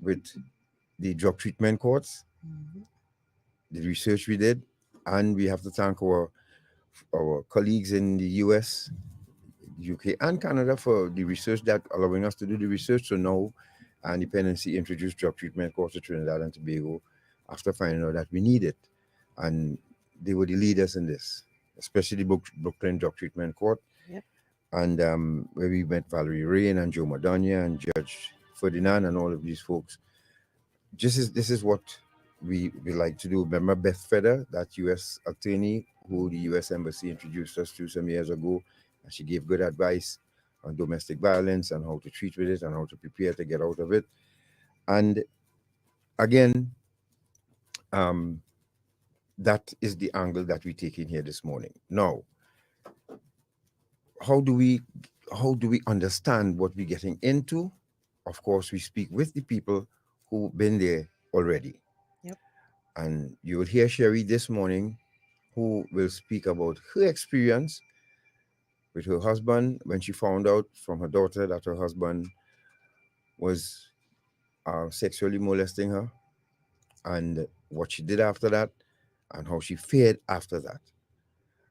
with the drug treatment courts, the research we did, and we have to thank our colleagues in the US, UK, and Canada for the research that allowing us to do the research. So now, Dependency introduced drug treatment courts to Trinidad and Tobago after finding out that we need it, and they were the leaders in this, especially the Brooklyn Drug Treatment Court, Yep. and where we met Valerie Rain and Joe Madonia and Judge Ferdinand and all of these folks. This is what we like to do. Remember Beth Feder, that U.S. attorney who the U.S. Embassy introduced us to some years ago, and she gave good advice on domestic violence and how to treat with it and how to prepare to get out of it. And again, um, that is the angle that we take in here this morning. Now, how do we understand what we're getting into? Of course, we speak with the people who've been there already. Yep. And you will hear Sherri this morning, who will speak about her experience with her husband when she found out from her daughter that her husband was sexually molesting her, and what she did after that, and how she fared after that.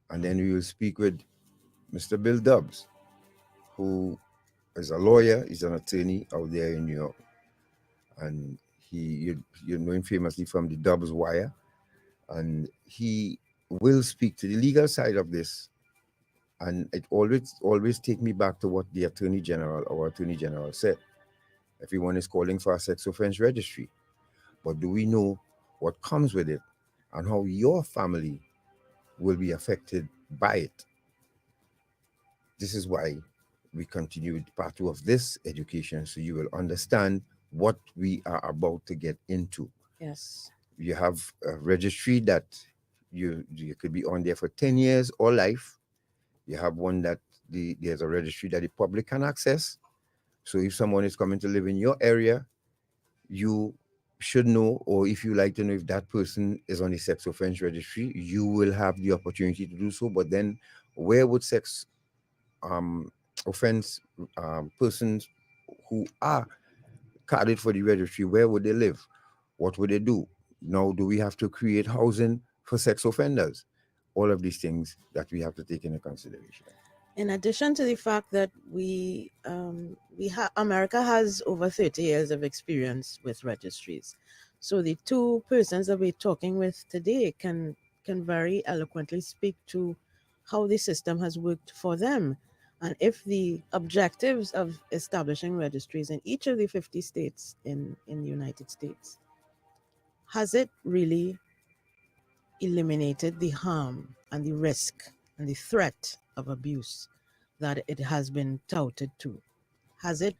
And then we will speak with Mr. Bill Dobbs, who is a lawyer, he's an attorney out there in New York. And you know him famously from the Dobbs Wire. And he will speak to the legal side of this. And it always take me back to what the Attorney General, our Attorney General, said. Everyone is calling for a sex offense registry. But do we know what comes with it and how your family will be affected by it? This is why we continue with part 2 of this education, so you will understand what we are about to get into. Yes. You have a registry that you could be on there for 10 years or life. You have one that there's a registry that the public can access. So if someone is coming to live in your area, you should know, or if you like to know if that person is on the sex offense registry, you will have the opportunity to do so. But then where would sex offense persons who are carded for the registry, where would they live? What would they do? Now, do we have to create housing for sex offenders? All of these things that we have to take into consideration. In addition to the fact that America has over 30 years of experience with registries, so the two persons that we're talking with today can very eloquently speak to how the system has worked for them, and if the objectives of establishing registries in each of the 50 states in the United States, has it really eliminated the harm and the risk and the threat of abuse that it has been touted to? Has it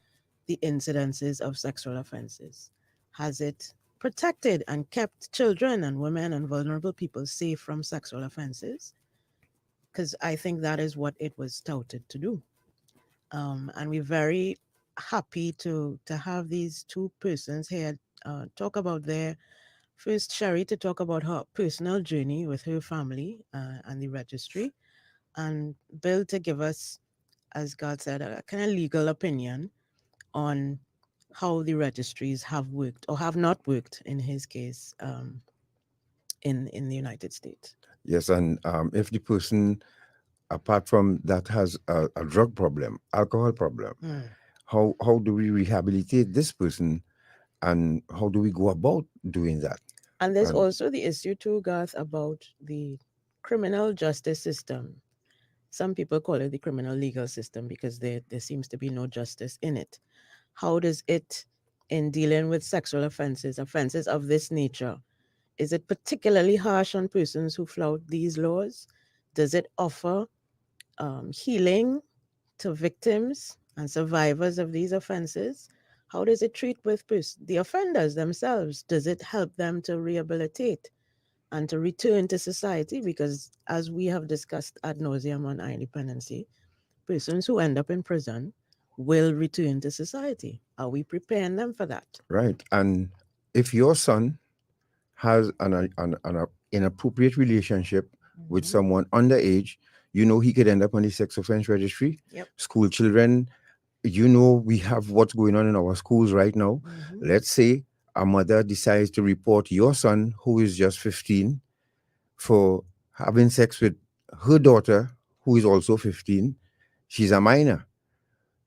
the incidences of sexual offenses? Has it protected and kept children and women and vulnerable people safe from sexual offenses? Because I think that is what it was touted to do. And we're very happy to have these two persons here talk about their first, Sherri, to talk about her personal journey with her family and the registry, and Bill to give us, as God said, a kind of legal opinion on how the registries have worked or have not worked in his case in the United States. Yes, and if the person, apart from that, has a drug problem, alcohol problem, how do we rehabilitate this person, and how do we go about doing that? And there's And also the issue too, Garth, about the criminal justice system. Some people call it the criminal legal system because there seems to be no justice in it. How does it, in dealing with sexual offenses of this nature, is it particularly harsh on persons who flout these laws? Does it offer healing to victims and survivors of these offenses? How does it treat with the offenders themselves? Does it help them to rehabilitate and to return to society? Because as we have discussed ad nauseum on our independency, persons who end up in prison will return to society. Are we preparing them for that? right, and if your son has an inappropriate relationship with someone underage, you know he could end up on the sex offense registry. Yep. School children we have what's going on in our schools right now. Mhm. Let's say a mother decides to report your son, who is just 15, for having sex with her daughter, who is also 15. She's a minor.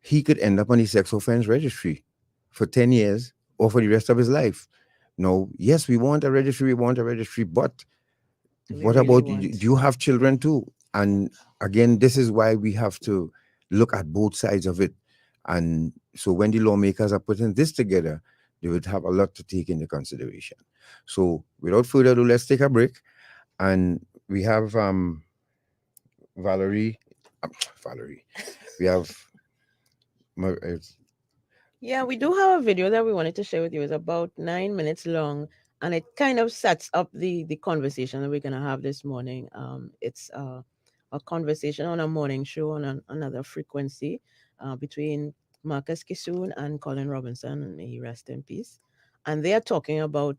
He could end up on the sex offense registry for 10 years or for the rest of his life. Now, yes, we want a registry, but Do we what really about you? want? Do you have children too? And again, this is why we have to look at both sides of it. And so when the lawmakers are putting this together, they would have a lot to take into consideration. So without further ado, let's take a break. And we have Valerie. Valerie. We have Yeah, we do have a video that we wanted to share with you. It's about 9 minutes long, and it kind of sets up the conversation that we're gonna have this morning. It's a conversation on a morning show on another frequency between Marcus Kisoon and Colin Robinson, and may he rest in peace. And they are talking about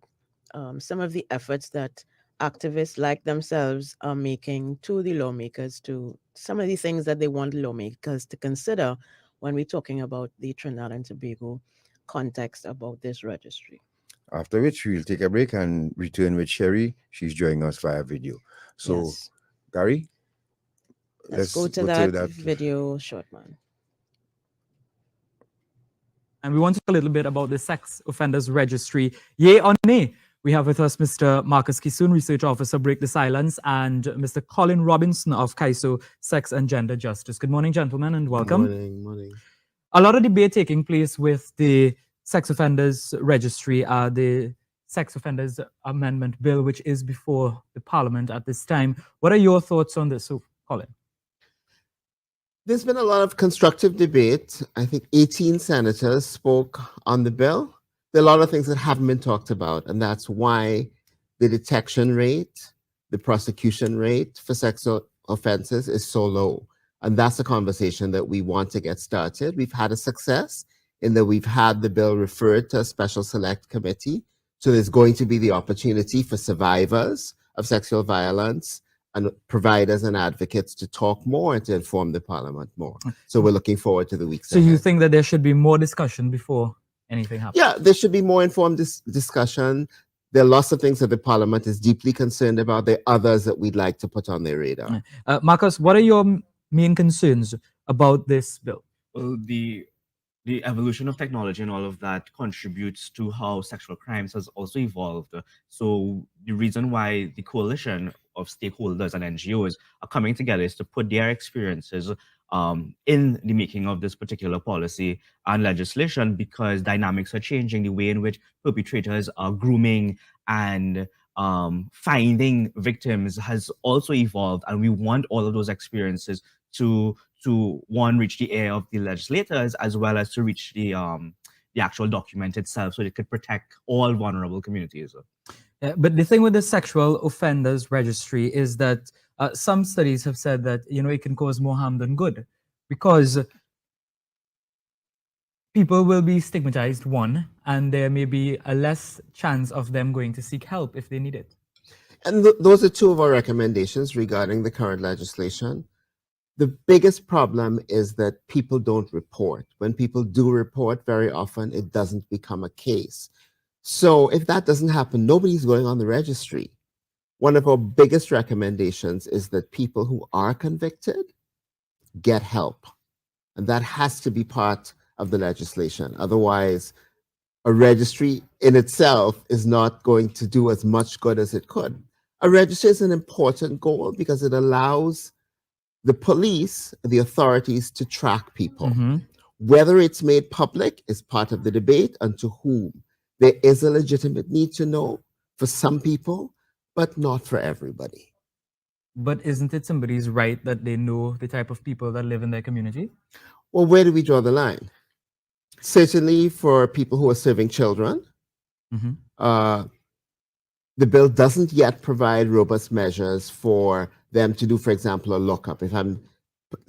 some of the efforts that activists like themselves are making to the lawmakers, to some of the things that they want lawmakers to consider when we're talking about the Trinidad and Tobago context about this registry. after which we'll take a break and return with Sherri. She's joining us via video. So, Yes. Gary, Let's go let's to go to that that. video short, man. And we want to talk a little bit about the Sex Offenders Registry. Yay or nay? We have with us Mr. Marcus Kisoon, Research Officer, Break the Silence, and Mr. Colin Robinson of CAISO, Sex and Gender Justice. Good morning, gentlemen, and welcome. Morning. A lot of debate taking place with the Sex Offenders Registry, the Sex Offenders Amendment Bill, which is before the Parliament at this time. What are your thoughts on this, Colin? There's been a lot of constructive debate. I think 18 senators spoke on the bill. There are a lot of things that haven't been talked about, and that's why the detection rate, the prosecution rate for sexual offenses is so low. And that's a conversation that we want to get started. We've had a success in that we've had the bill referred to a special select committee. So there's going to be the opportunity for survivors of sexual violence and providers and advocates to talk more and to inform the Parliament more. So we're looking forward to the weeks So ahead. you think that there should be more discussion before anything happens? Yeah, there should be more informed discussion. There are lots of things that the Parliament is deeply concerned about. There are others that we'd like to put on their radar. Marcus, what are your main concerns about this bill? Well, the evolution of technology and all of that contributes to how sexual crimes has also evolved. So the reason why the coalition of stakeholders and NGOs are coming together is to put their experiences in the making of this particular policy and legislation, because dynamics are changing. The way in which perpetrators are grooming and finding victims has also evolved, and we want all of those experiences to one, reach the ear of the legislators, as well as to reach the actual document itself, so it could protect all vulnerable communities. But the thing with the Sexual Offenders Registry is that some studies have said that it can cause more harm than good, because people will be stigmatized, one, and there may be a less chance of them going to seek help if they need it. And those are two of our recommendations regarding the current legislation. The biggest problem is that people don't report. When people do report, very often it doesn't become a case. So if that doesn't happen, nobody's going on the registry. One of our biggest recommendations is that people who are convicted get help. And that has to be part of the legislation. Otherwise, a registry in itself is not going to do as much good as it could. A registry is an important goal because it allows the police, the authorities, to track people. Mm-hmm. Whether it's made public is part of the debate, and to whom. There is a legitimate need to know for some people, but not for everybody. But isn't it somebody's right that they know the type of people that live in their community? Well, where do we draw the line? Certainly for people who are serving children. Mm-hmm. The bill doesn't yet provide robust measures for them to do, for example, a lookup. If I'm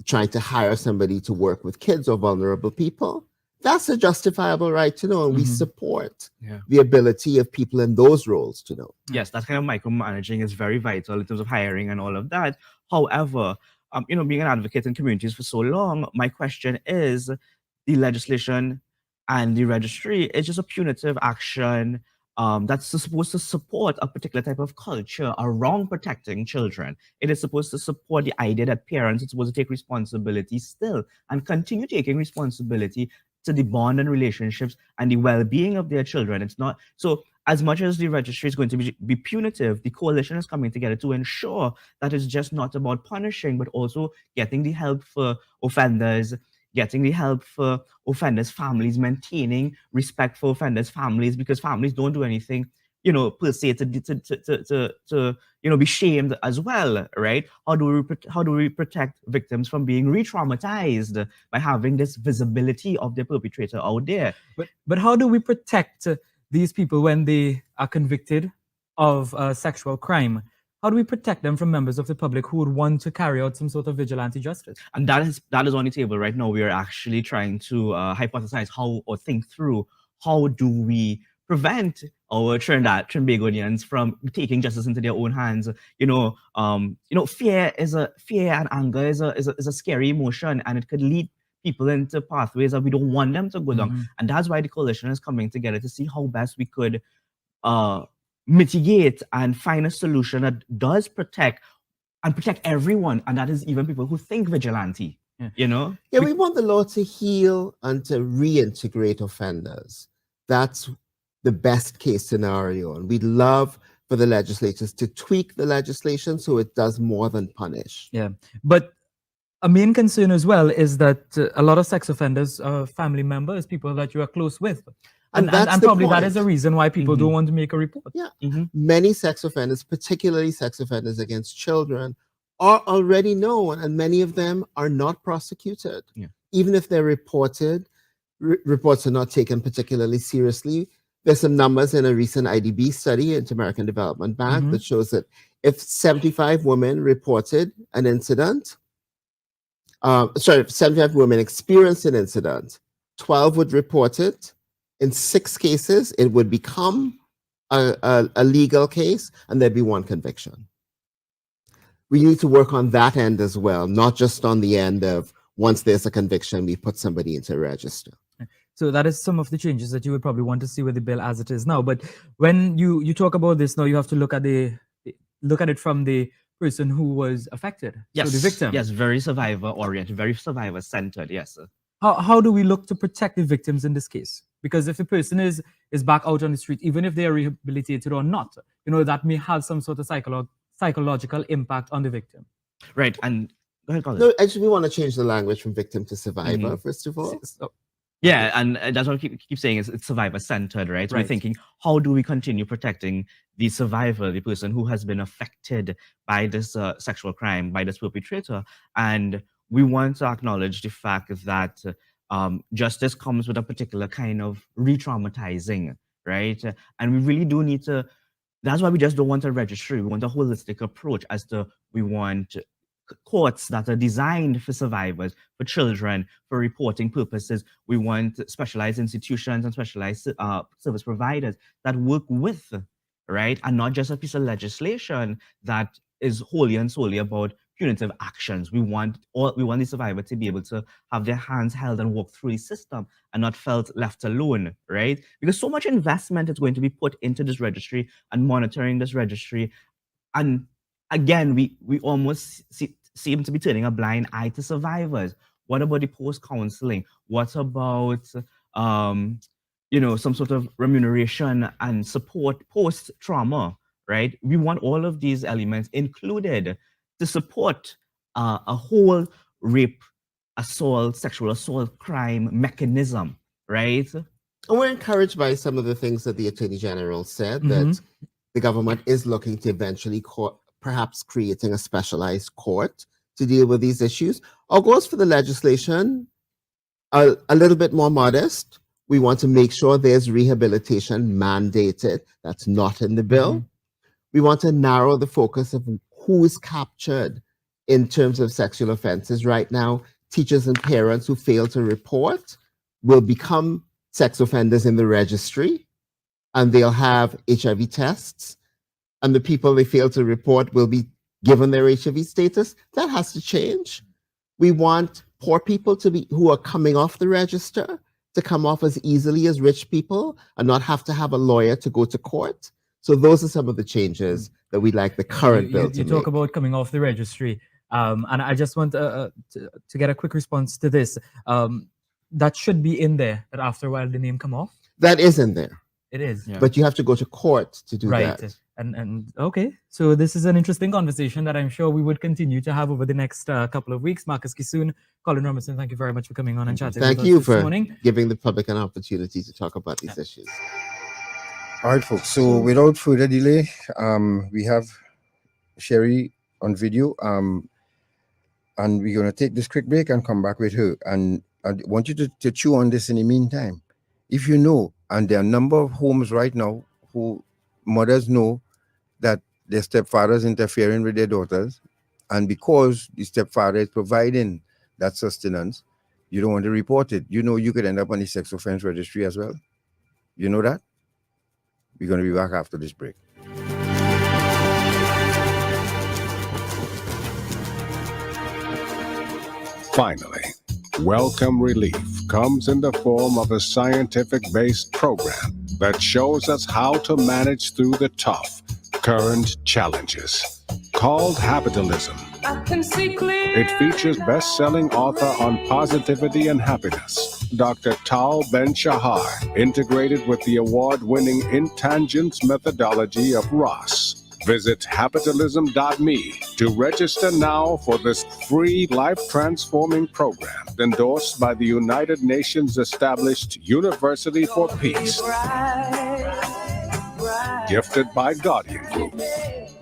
trying to hire somebody to work with kids or vulnerable people, that's a justifiable right to know, and we support the ability of people in those roles to know. Yes, that kind of micromanaging is very vital in terms of hiring and all of that. However, being an advocate in communities for so long, my question is, the legislation and the registry is just a punitive action that's supposed to support a particular type of culture around protecting children. It is supposed to support the idea that parents are supposed to take responsibility still and continue taking responsibility to the bond and relationships and the well-being of their children. It's not so. As much as the registry is going to be punitive, the coalition is coming together to ensure that it's just not about punishing, but also getting the help for offenders, getting the help for offenders' families, maintaining respect for offenders' families, because families don't do anything, per se to be shamed as well, right? How do we protect victims from being re-traumatized by having this visibility of the perpetrator out there? But how do we protect these people when they are convicted of sexual crime? How do we protect them from members of the public who would want to carry out some sort of vigilante justice? And that is on the table right now. We are actually trying to hypothesize how or think through how do we prevent our Trinbagonians from taking justice into their own hands. Fear and anger is a scary emotion, and it could lead people into pathways that we don't want them to go down. And that's why the coalition is coming together to see how best we could mitigate and find a solution that does protect everyone, and that is even people who think vigilante. Yeah, we want the law to heal and to reintegrate offenders. That's the best case scenario, and we'd love for the legislators to tweak the legislation so it does more than punish. Yeah, but a main concern as well is that a lot of sex offenders are family members, people that you are close with. And probably that is the reason why people don't want to make a report. Yeah. Many sex offenders, particularly sex offenders against children, are already known, and many of them are not prosecuted. Yeah. Even if they're reported, reports are not taken particularly seriously. There's some numbers in a recent IDB study, Inter-American Development Bank, that shows that if 75 women reported an incident, 75 women experienced an incident, 12 would report it. In 6 cases, it would become a legal case, and there'd be 1 conviction. We need to work on that end as well, not just on the end of once there's a conviction, we put somebody into register. So that is some of the changes that you would probably want to see with the bill as it is now. But when you talk about this now, you have to look at it from the person who was affected. Yes, so the victim. Yes, very survivor oriented, very survivor centered. Yes. How do we look to protect the victims in this case? Because if the person is back out on the street, even if they are rehabilitated or not, that may have some sort of psychological impact on the victim. Right. And go ahead, Colin. No, actually, we want to change the language from victim to survivor, first of all. Yeah, and that's what I keep saying is it's survivor centered, right? So we're thinking, how do we continue protecting the survivor, the person who has been affected by this sexual crime, by this perpetrator? And we want to acknowledge the fact that justice comes with a particular kind of re-traumatizing, right? And we really do need to, that's why we just don't want a registry. We want a holistic approach as to we want courts that are designed for survivors, for children, for reporting purposes. We want specialized institutions and specialized service providers that work with, right? And not just a piece of legislation that is wholly and solely about punitive actions. We want the survivor to be able to have their hands held and walk through the system and not felt left alone, right? Because so much investment is going to be put into this registry and monitoring this registry. And again, we almost seem to be turning a blind eye to survivors. What about the post-counseling? What about some sort of remuneration and support post-trauma, right? We want all of these elements included to support a whole rape, assault, sexual assault crime mechanism, right? And we're encouraged by some of the things that the Attorney General said, that the government is looking to eventually perhaps creating a specialized court to deal with these issues. Our goals for the legislation are a little bit more modest. We want to make sure there's rehabilitation mandated. That's not in the bill. We want to narrow the focus of who is captured in terms of sexual offenses. Right now, teachers and parents who fail to report will become sex offenders in the registry, and they'll have HIV tests, and the people they fail to report will be given their HIV status. That has to change. We want poor people who are coming off the register to come off as easily as rich people and not have to have a lawyer to go to court. So those are some of the changes that we like the current bill to you make. talk about coming off the registry, and I just want to get a quick response to this. That should be in there, that after a while the name come off. That is in there. It is. Yeah. But you have to go to court to do Right. that. And okay, so this is an interesting conversation that I'm sure we would continue to have over the next couple of weeks. Marcus Kisoon, Colin Robinson, thank you very much for coming on and chatting Thank with you us this for morning. giving the public an opportunity to talk about these issues. All right, folks. So without further delay, we have Sherri on video, and we're going to take this quick break and come back with her. And I want you to chew on this in the meantime. If you know, and there are a number of homes right now who mothers know that their stepfathers interfering with their daughters, and because the stepfather is providing that sustenance, you don't want to report it. You know you could end up on the sex offense registry as well. You know that? We're going to be back after this break. Finally, Welcome Relief comes in the form of a scientific-based program that shows us how to manage through the tough, current challenges. Called Habitalism. It features best-selling author on positivity and happiness, Dr. Tal Ben-Shahar, integrated with the award-winning Intangence methodology of Ross. Visit habitalism.me to register now for this free life-transforming program endorsed by the United Nations established University for Peace. Gifted by Guardian Group.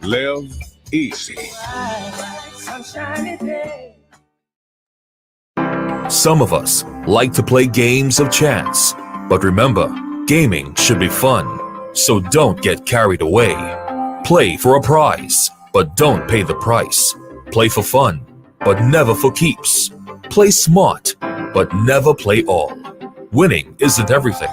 Live easy. Some of us like to play games of chance, but remember, gaming should be fun, so don't get carried away. Play for a prize, but don't pay the price. Play for fun, but never for keeps. Play smart, but never play all. Winning isn't everything.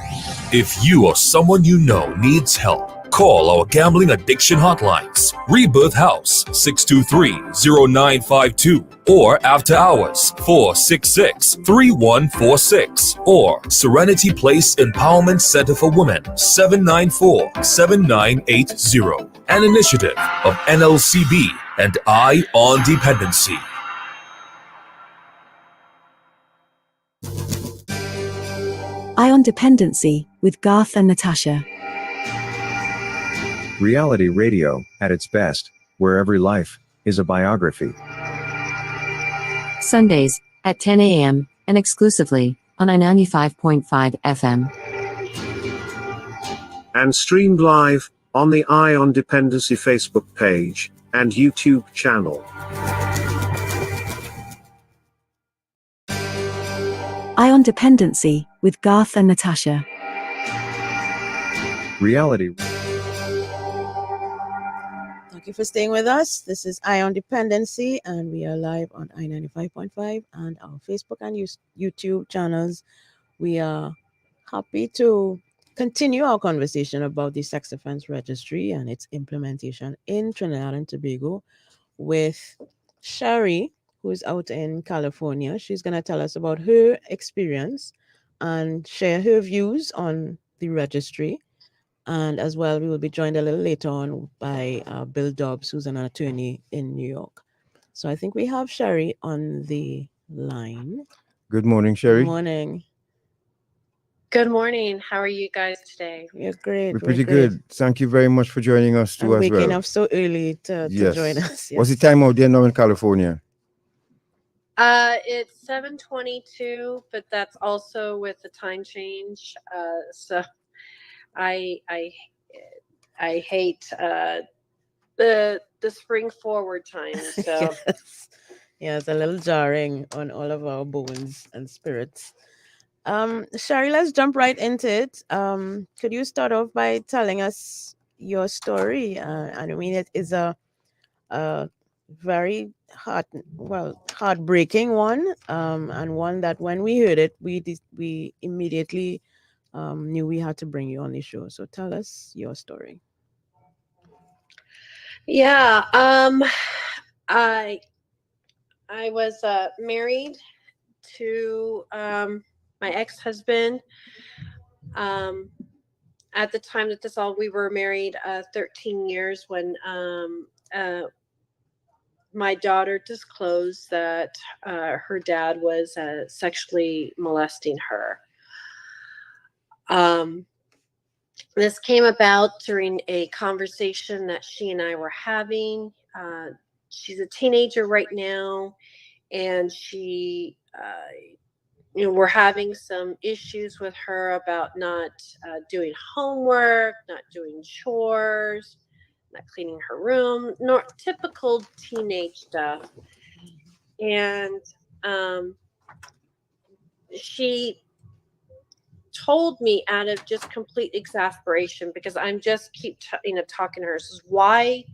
If you or someone you know needs help, call our gambling addiction hotlines. Rebirth House 623-0952 or After Hours 466-3146 or Serenity Place Empowerment Center for Women 794-7980. An initiative of NLCB and Eye on Dependency. Eye on Dependency with Garth and Natasha. Reality radio at its best, where every life is a biography. Sundays at 10 a.m. and exclusively on I-95.5 FM. And streamed live on the Eye on Dependency Facebook page and YouTube channel. Eye on Dependency with Garth and Natasha. Reality. Thank you for staying with us. This is Eye on Dependency, and we are live on I-95.5 and our Facebook and YouTube channels. We are happy to continue our conversation about the Sex Offense Registry and its implementation in Trinidad and Tobago with Sherri, who's out in California. She's going to tell us about her experience and share her views on the registry. And as well, we will be joined a little later on by Bill Dobbs, who's an attorney in New York. So I think we have Sherri on the line. Good morning, Sherri. Good morning. Good morning. How are you guys today? You're great. We're pretty good. Thank you very much for joining us too as well. Waking up so early to join us. Yes. What's the time out there now in California? It's 7:22, but that's also with the time change. So I hate the spring forward time. So yeah, it's a little jarring on all of our bones and spirits. Sherri, let's jump right into it. Could you start off by telling us your story? I mean, it is a very heartbreaking one, and one that when we heard it, we immediately knew we had to bring you on the show. So tell us your story. Yeah, I was married to my ex-husband. At the time that we were married 13 years when my daughter disclosed that her dad was sexually molesting her. This came about during a conversation that she and I were having. She's a teenager right now, and she, we're having some issues with her about not doing homework, not doing chores, not cleaning her room, not typical teenage stuff. And she told me out of just complete exasperation, because I'm just talking to her, says, why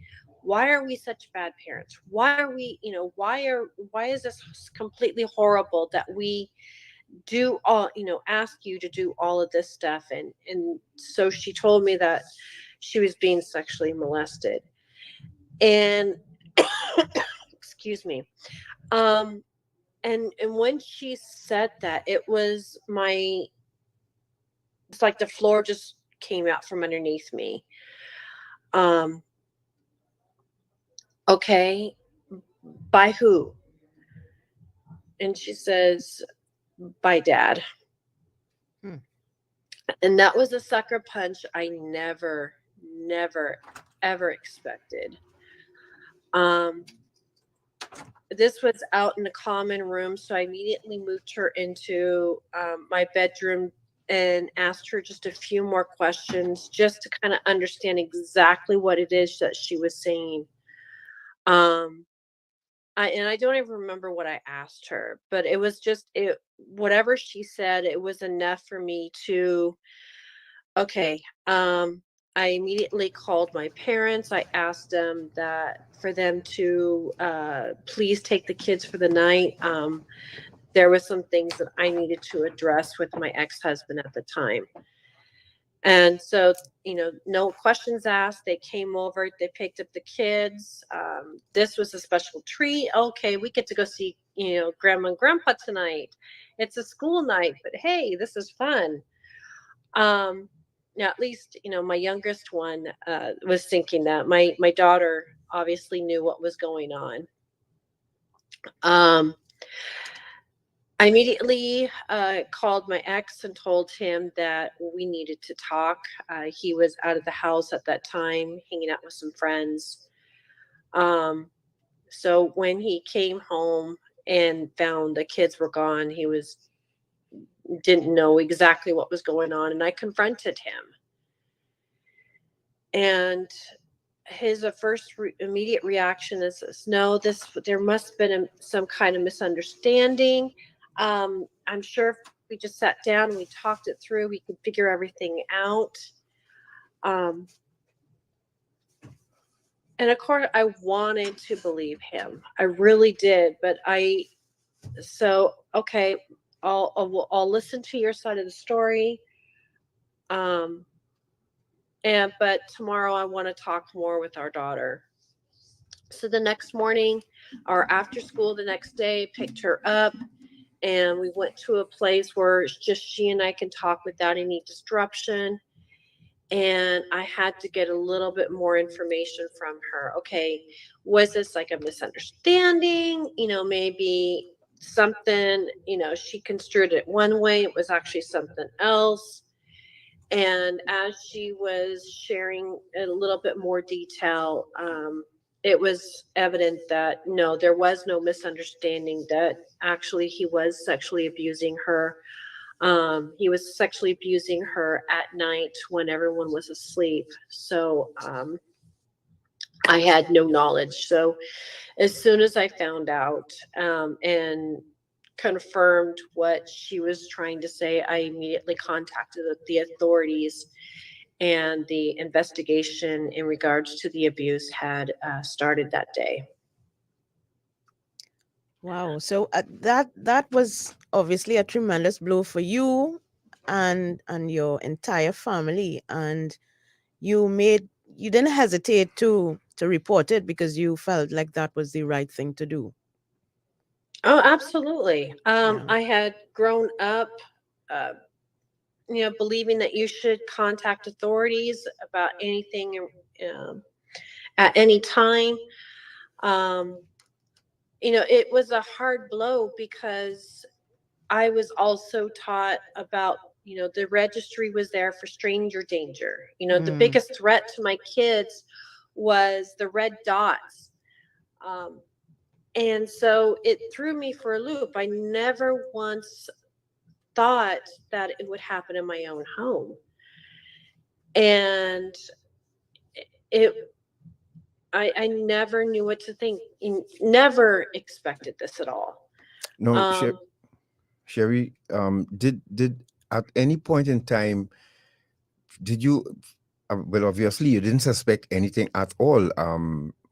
are we such bad parents? Why are we, why is this completely horrible that we do all, ask you to do all of this stuff? And so she told me that she was being sexually molested. And excuse me. And when she said that, it's like the floor just came out from underneath me. Okay, by who? And she says, by Dad. And that was a sucker punch I never, ever expected. This was out in the common room, so I immediately moved her into my bedroom and asked her just a few more questions just to kind of understand exactly what it is that she was saying. I don't even remember what I asked her, but it was just whatever she said, it was enough for me to, okay. I immediately called my parents. I asked them for them to please take the kids for the night. There were some things that I needed to address with my ex-husband at the time. And so, no questions asked. They came over, they picked up the kids. This was a special treat. Okay, we get to go see, Grandma and Grandpa tonight. It's a school night, but hey, this is fun. Now, at least, my youngest one was thinking that. My daughter obviously knew what was going on. I immediately called my ex and told him that we needed to talk. He was out of the house at that time, hanging out with some friends. So when he came home and found the kids were gone, he didn't know exactly what was going on, and I confronted him. And his first immediate reaction is, no, there must have been some kind of misunderstanding. I'm sure if we just sat down and we talked it through, we could figure everything out. And of course, I wanted to believe him. I really did. But okay, I'll listen to your side of the story. But tomorrow I want to talk more with our daughter. So the next morning, or after school the next day, picked her up, and we went to a place where it's just she and I can talk without any disruption. And I had to get a little bit more information from her. Okay, was this like a misunderstanding? Maybe something, she construed it one way, it was actually something else. And as she was sharing a little bit more detail, it was evident that no, there was no misunderstanding, that actually he was sexually abusing her. He was sexually abusing her at night when everyone was asleep. So I had no knowledge. So as soon as I found out and confirmed what she was trying to say, I immediately contacted the authorities, and the investigation in regards to the abuse had started that day. Wow. So that was obviously a tremendous blow for you and your entire family, and you didn't hesitate to report it because you felt like that was the right thing to do. Oh, absolutely. Yeah. I had grown up, believing that you should contact authorities about anything at any time. It was a hard blow because I was also taught about, the registry was there for stranger danger. The biggest threat to my kids was the red dots. And so it threw me for a loop. I never once thought that it would happen in my own home. And I never knew what to think. Never expected this at all. No, Sherri, did at any point in time did you? Well, obviously, you didn't suspect anything at all.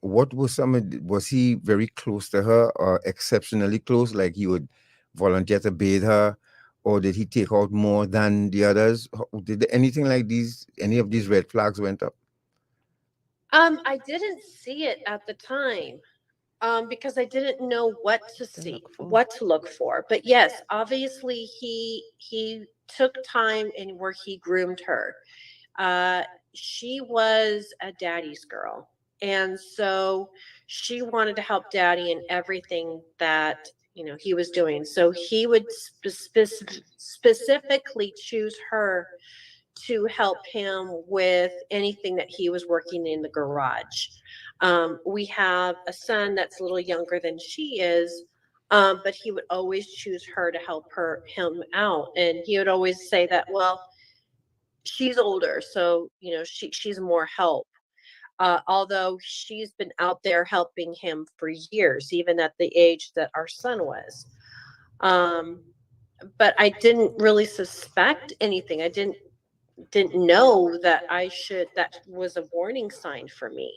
What was was he very close to her, or exceptionally close? Like he would volunteer to bathe her, or did he take out more than the others? Did anything like these? Any of these red flags went up? I didn't see it at the time. Because I didn't know what to see, what to look for. But yes, obviously he took time and where he groomed her. She was a daddy's girl. And so she wanted to help daddy in everything that, he was doing. So he would specifically choose her to help him with anything that he was working in the garage. We have a son that's a little younger than she is, but he would always choose her to help him out. And he would always say that, well, she's older, so she's more help. Although she's been out there helping him for years, even at the age that our son was. But I didn't really suspect anything. I didn't know that that was a warning sign for me.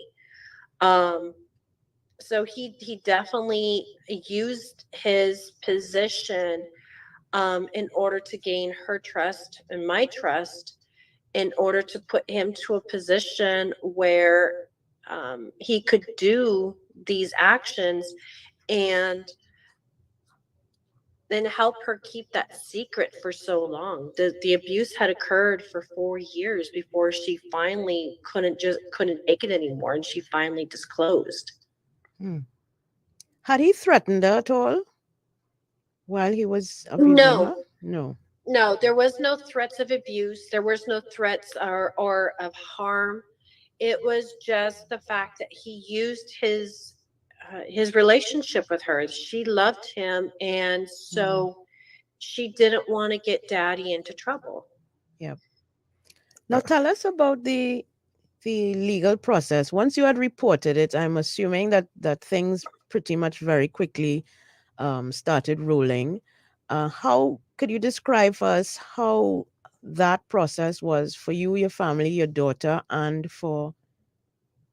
So he definitely used his position in order to gain her trust and my trust, in order to put him to a position where he could do these actions and then help her keep that secret for so long. The abuse had occurred for 4 years before she finally couldn't take it anymore, and she finally disclosed. Had he threatened her at all while he was abusing her? No, there was no threats of abuse. There was no threats or of harm. It was just the fact that he used his relationship with her. She loved him, and so she didn't want to get daddy into trouble. Yep. Now tell us about the legal process. Once you had reported it, I'm assuming that things pretty much very quickly started rolling. How could you describe for us how that process was for you, your family, your daughter, and for...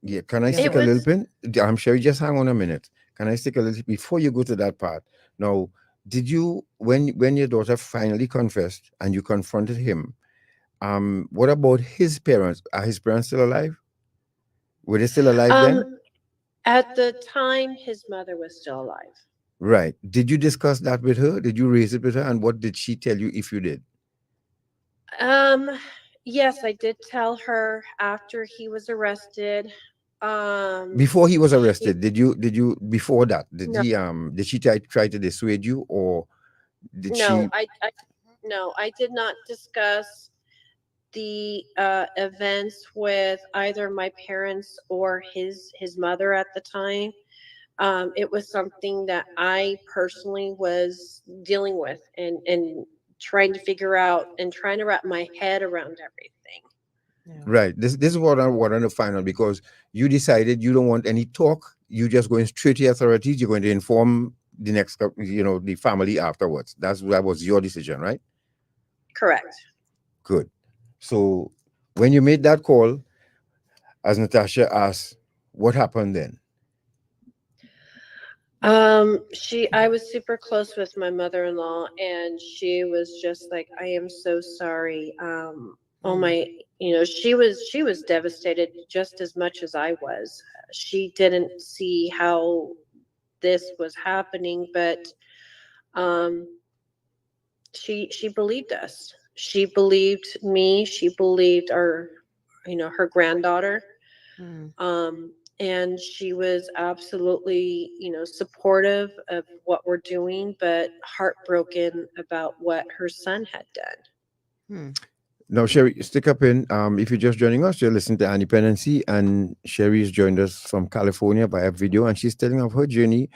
Yeah, can I stick a little bit? I'm sure you just hang on a minute. Can I stick a little before you go to that part? Now, did you, when your daughter finally confessed and you confronted him, what about his parents? Are his parents still alive? Were they still alive then? At the time, his mother was still alive. Right. Did you discuss that with her? Did you raise it with her? And what did she tell you if you did? Yes, I did tell her after he was arrested. Before he was arrested, did you before that, did she try to dissuade you, or did she? I did not discuss the events with either my parents or his mother at the time. It was something that I personally was dealing with and trying to figure out and trying to wrap my head around everything. Yeah. Right. This is what I want to find out, because you decided you don't want any talk. You're just going straight to the authorities. You're going to inform the next, the family afterwards. That was your decision, right? Correct. Good. So when you made that call, as Natasha asked, what happened then? I was super close with my mother-in-law, and she was just like, I am so sorry. Oh my, she was devastated just as much as I was. She didn't see how this was happening, but She believed us. She believed me. She believed her granddaughter. And she was absolutely, supportive of what we're doing, but heartbroken about what her son had done. Now, Sherri, stick up in. If you're just joining us, you're listening to Dependency, and Sherri's joined us from California by a video, and she's telling of her journey,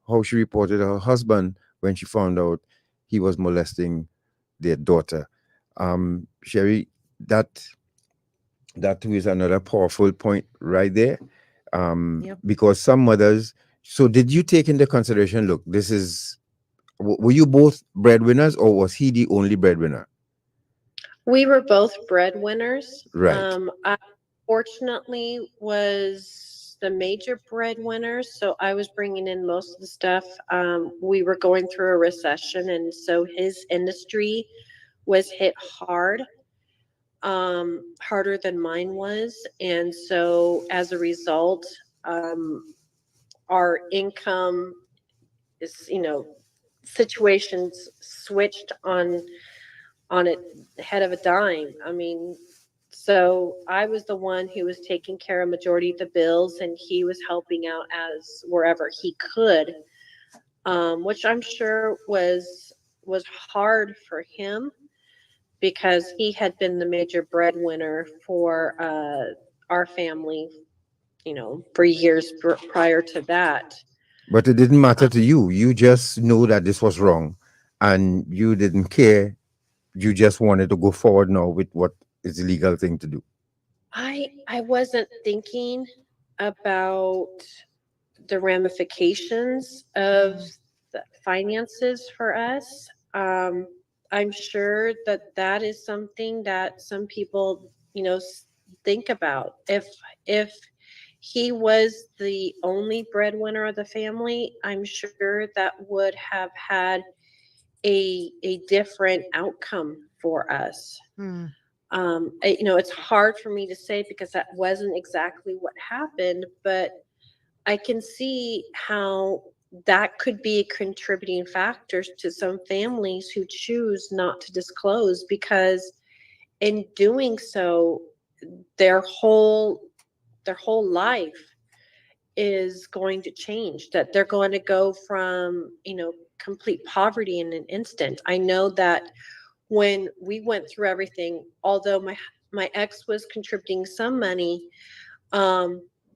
how she reported her husband when she found out he was molesting their daughter. Sherri, that too is another powerful point right there. Because some mothers. So, did you take into consideration? Look, this is. Were you both breadwinners, or was he the only breadwinner? We were both breadwinners. Right. I fortunately was the major breadwinner, so I was bringing in most of the stuff. We were going through a recession, and so his industry was hit hard, harder than mine was. And so as a result, our income is, situations switched on it head of a dime. I mean, so I was the one who was taking care of majority of the bills, and he was helping out as wherever he could, which I'm sure was hard for him because he had been the major breadwinner for our family, for years prior to that. But it didn't matter to you. You just knew that this was wrong, and you didn't care. You just wanted to go forward now with what is the legal thing to do. I wasn't thinking about the ramifications of the finances for us. I'm sure that is something that some people, think about. If he was the only breadwinner of the family, I'm sure that would have had a different outcome for us. It's hard for me to say because that wasn't exactly what happened, but I can see how that could be a contributing factor to some families who choose not to disclose, because in doing so, their whole life is going to change, that they're going to go from, complete poverty in an instant. I know that when we went through everything, although my ex was contributing some money,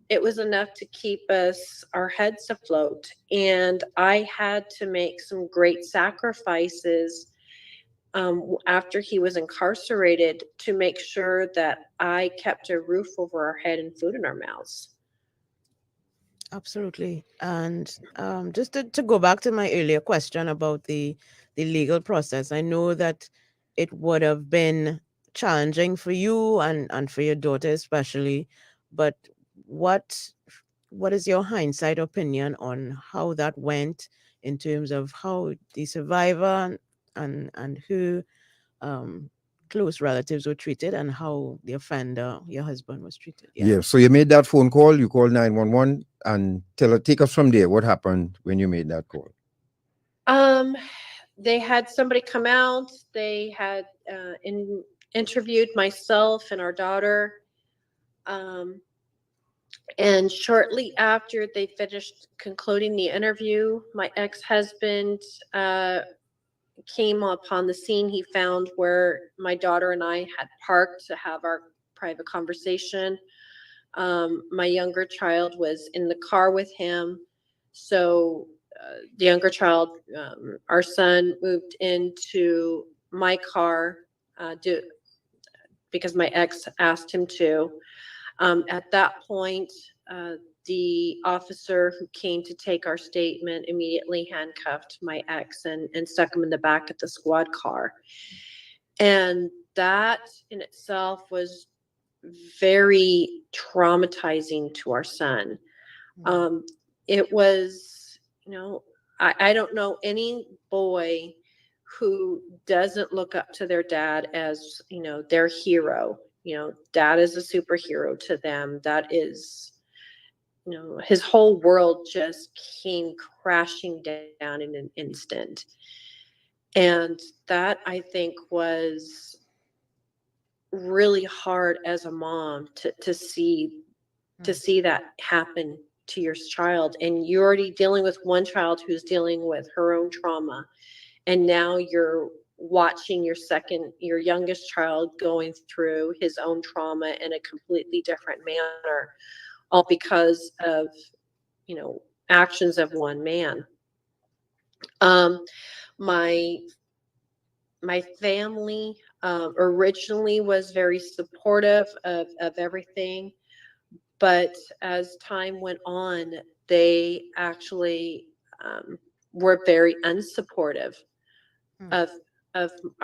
it was enough to keep our heads afloat. And I had to make some great sacrifices after he was incarcerated to make sure that I kept a roof over our head and food in our mouths. Absolutely. And just to go back to my earlier question about the legal process, I know that it would have been challenging for you and for your daughter especially, but what is your hindsight opinion on how that went in terms of how the survivor and who close relatives were treated and how the offender, your husband, was treated? Yeah. So you made that phone call, you called 911, and take us from there. What happened when you made that call? They had somebody come out. They had interviewed myself and our daughter. And shortly after they finished concluding the interview, my ex-husband came upon the scene. He found where my daughter and I had parked to have our private conversation. My younger child was in the car with him. So the younger child, our son, moved into my car because my ex asked him to. At that point, the officer who came to take our statement immediately handcuffed my ex and stuck him in the back of the squad car. And that in itself was very traumatizing to our son. It was, I don't know any boy who doesn't look up to their dad as, their hero. Dad is a superhero to them. That is, his whole world just came crashing down in an instant. And that, I think, was really hard as a mom to see that happen to your child. And you're already dealing with one child who's dealing with her own trauma, and now you're watching your youngest child going through his own trauma in a completely different manner, all because of actions of one man. My family originally was very supportive of everything, but as time went on, they actually were very unsupportive of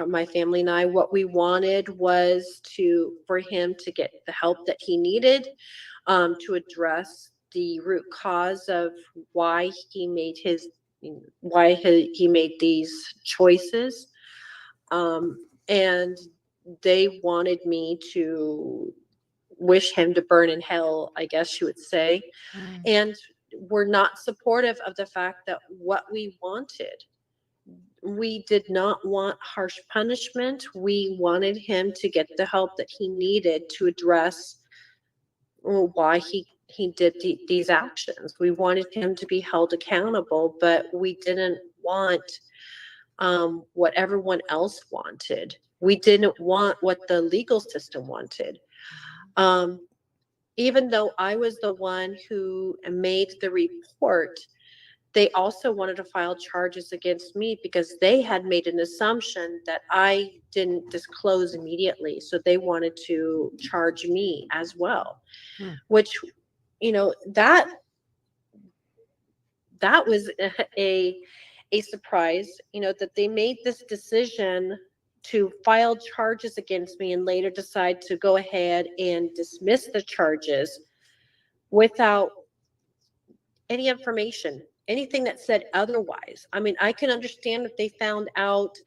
my family and I. What we wanted was for him to get the help that he needed, to address the root cause of why he made these choices. And they wanted me to wish him to burn in hell, I guess you would say. And were not supportive of the fact that what we wanted. We did not want harsh punishment. We wanted him to get the help that he needed to address why he did these actions. We wanted him to be held accountable, but we didn't want what everyone else wanted. We didn't want what the legal system wanted. Even though I was the one who made the report, they also wanted to file charges against me because they had made an assumption that I didn't disclose immediately. So they wanted to charge me as well, which, that was a surprise, that they made this decision to file charges against me and later decide to go ahead and dismiss the charges without any information, anything that said otherwise. I mean, I can understand if they found out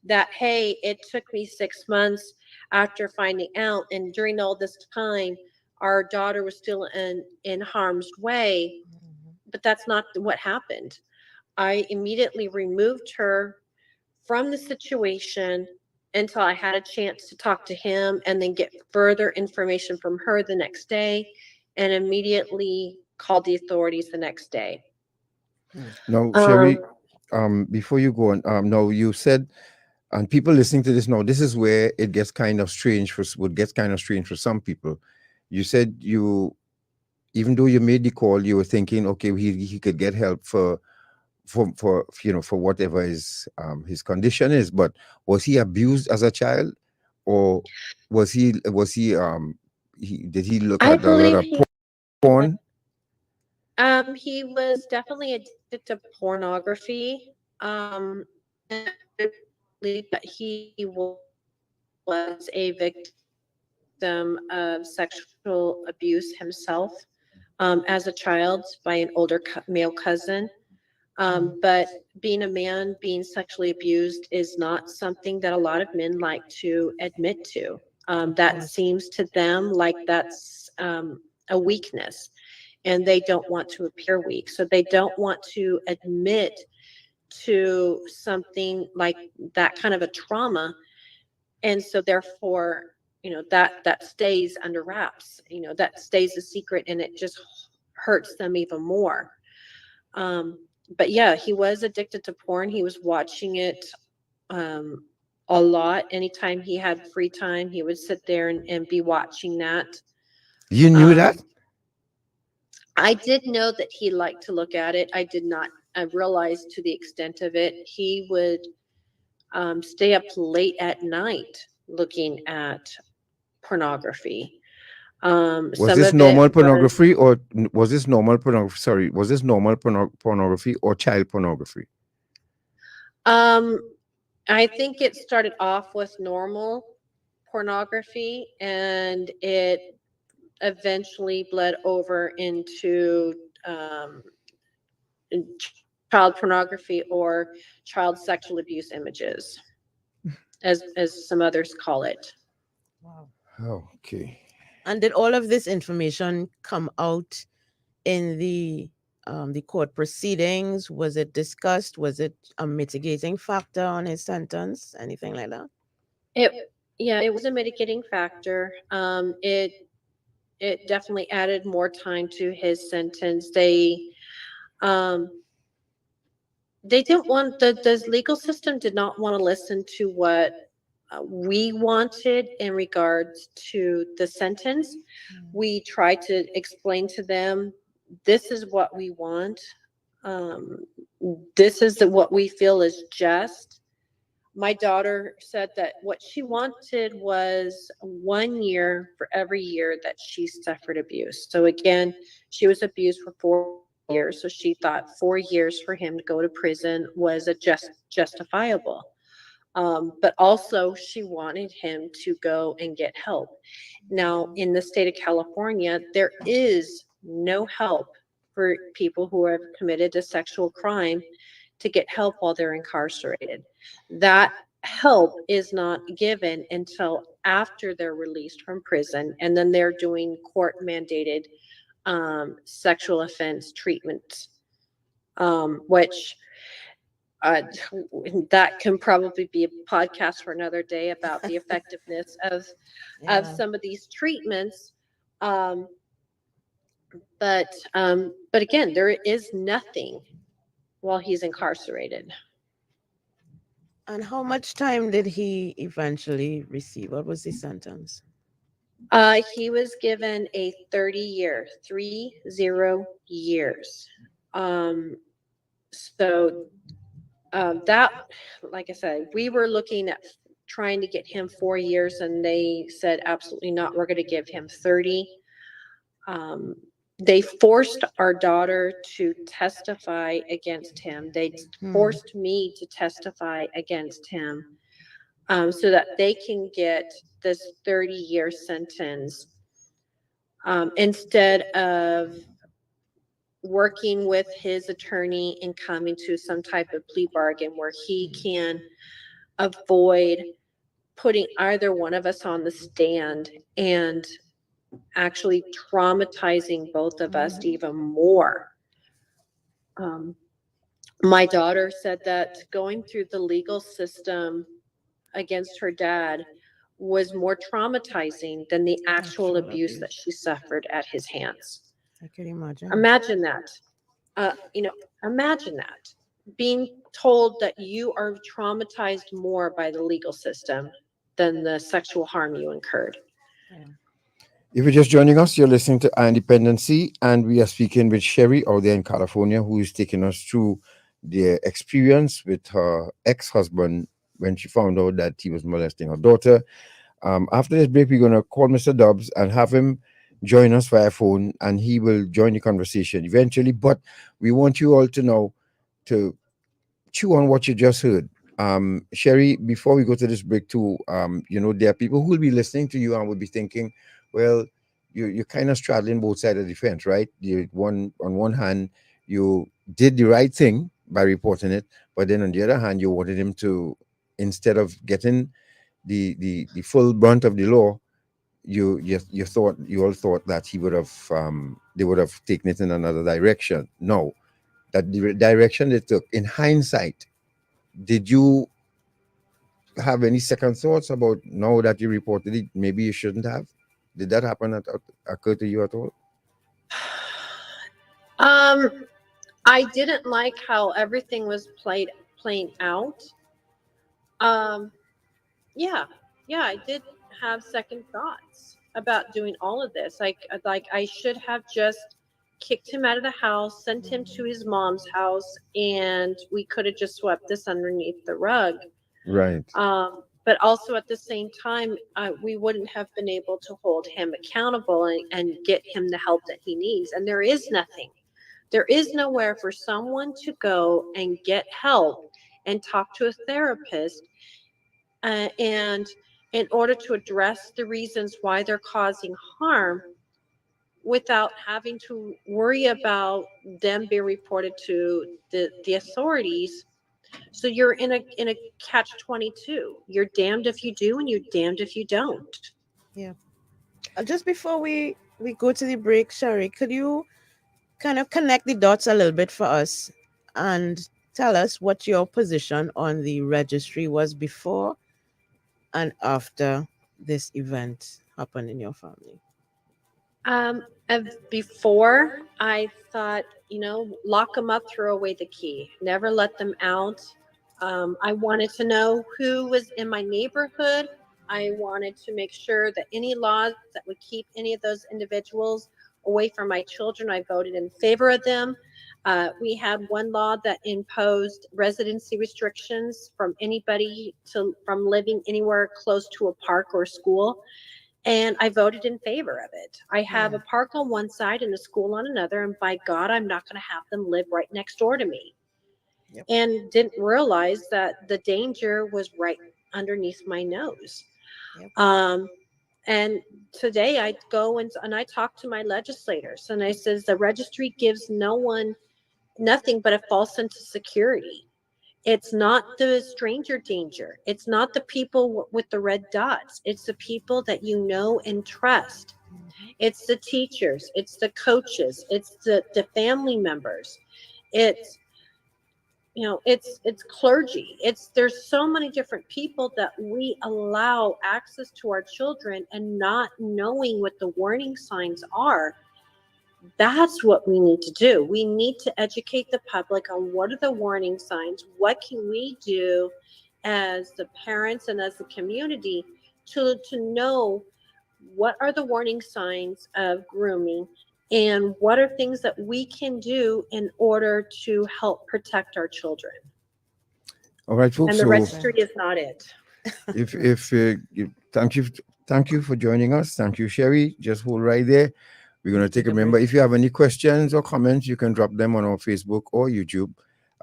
that, hey, it took me 6 months after finding out, and during all this time, our daughter was still in harm's way, but that's not what happened. I immediately removed her from the situation until I had a chance to talk to him and then get further information from her the next day, and immediately called the authorities the next day. Now, Sherri, before you go on, now you said, and people listening to this now, this is where it gets kind of strange for some people. You said even though you made the call, you were thinking, okay, he could get help for whatever his condition is. But was he abused as a child, or did he look at a lot of porn? He was definitely addicted to pornography. But he was a victim of sexual abuse himself as a child by an older male cousin. But being a man being sexually abused is not something that a lot of men like to admit to. That seems to them like that's a weakness, and they don't want to appear weak. So they don't want to admit to something like that kind of a trauma. And so therefore, that stays under wraps, that stays a secret, and it just hurts them even more. But yeah, he was addicted to porn. He was watching it a lot. Anytime he had free time, he would sit there and be watching that. You knew that? I did know that he liked to look at it. I did not realize to the extent of it. He would stay up late at night looking at pornography. Was this normal pornography or was this normal pornography? Sorry, was this normal pornography or child pornography? I think it started off with normal pornography, and it eventually bled over into child pornography or child sexual abuse images, as some others call it. Wow. Okay. And did all of this information come out in the court proceedings? Was it discussed? Was it a mitigating factor on his sentence? Anything like that? It was a mitigating factor. It definitely added more time to his sentence. They didn't want the legal system did not want to listen to what we wanted in regards to the sentence. We tried to explain to them, this is what we want. This is what we feel is just. My daughter said that what she wanted was 1 year for every year that she suffered abuse. So again, she was abused for 4 years. So she thought 4 years for him to go to prison was justifiable. But also she wanted him to go and get help. Now, in the state of California, there is no help for people who have committed a sexual crime to get help while they're incarcerated. That help is not given until after they're released from prison, and then they're doing court-mandated sexual offense treatment, which that can probably be a podcast for another day about the effectiveness of some of these treatments. But again, there is nothing while he's incarcerated. And how much time did he eventually receive? What was the sentence? He was given a 30 years. So that, like I said, we were looking at trying to get him 4 years, and they said absolutely not. We're going to give him 30. They forced our daughter to testify against him. They forced me to testify against him, so that they can get this 30-year sentence, instead of working with his attorney and coming to some type of plea bargain where he can avoid putting either one of us on the stand and actually traumatizing both of us even more. My daughter said that going through the legal system against her dad was more traumatizing than the actual abuse that she suffered at his hands. I can imagine. Imagine that. Imagine that. Being told that you are traumatized more by the legal system than the sexual harm you incurred. If you're just joining us, you're listening to Dependency, and we are speaking with Sherri out there in California, who is taking us through their experience with her ex-husband when she found out that he was molesting her daughter. After this break, we're going to call Mr. Dobbs and have him join us via phone, and he will join the conversation eventually. But we want you all to know to chew on what you just heard. Sherri, before we go to this break too, there are people who will be listening to you and will be thinking, well, you're kind of straddling both sides of the fence, right? On one hand, you did the right thing by reporting it, but then on the other hand, you wanted him to, instead of getting the full brunt of the law, you all thought that he would have they would have taken it in another direction. No, that the direction they took, in hindsight, did you have any second thoughts about, now that you reported it, maybe you shouldn't have? Did that happen occur to you at all? I didn't like how everything was playing out. Yeah, I did have second thoughts about doing all of this. Like I should have just kicked him out of the house, sent him to his mom's house, and we could have just swept this underneath the rug. Right. But also at the same time, we wouldn't have been able to hold him accountable and get him the help that he needs. And there is nothing. There is nowhere for someone to go and get help and talk to a therapist, and in order to address the reasons why they're causing harm, without having to worry about them being reported to the authorities. So you're in a catch-22. You're damned if you do, and you're damned if you don't. Yeah. Just before we go to the break, Sherri, could you kind of connect the dots a little bit for us and tell us what your position on the registry was before and after this event happened in your family. Before, I thought, lock them up, throw away the key, never let them out. I wanted to know who was in my neighborhood. I wanted to make sure that any laws that would keep any of those individuals away from my children, I voted in favor of them. We had one law that imposed residency restrictions from anybody from living anywhere close to a park or school. And I voted in favor of it. I have a park on one side and a school on another. And by God, I'm not going to have them live right next door to me. Yep. And didn't realize that the danger was right underneath my nose. Yep. And today I go and I talk to my legislators and I says the registry gives no one nothing but a false sense of security. It's not the stranger danger. It's not the people with the red dots. It's the people that you know and trust. It's the teachers. It's the coaches. It's the family members. It's it's clergy. There's so many different people that we allow access to our children and not knowing what the warning signs are. That's what we need to do. We need to educate the public on what are the warning signs, what can we do as the parents and as the community to know what are the warning signs of grooming and what are things that we can do in order to help protect our children. All right, folks. And the so registry is not it. Thank you for joining us. Thank you, Sherri. Just hold right there. We're going to take a remember. If you have any questions or comments, you can drop them on our Facebook or YouTube.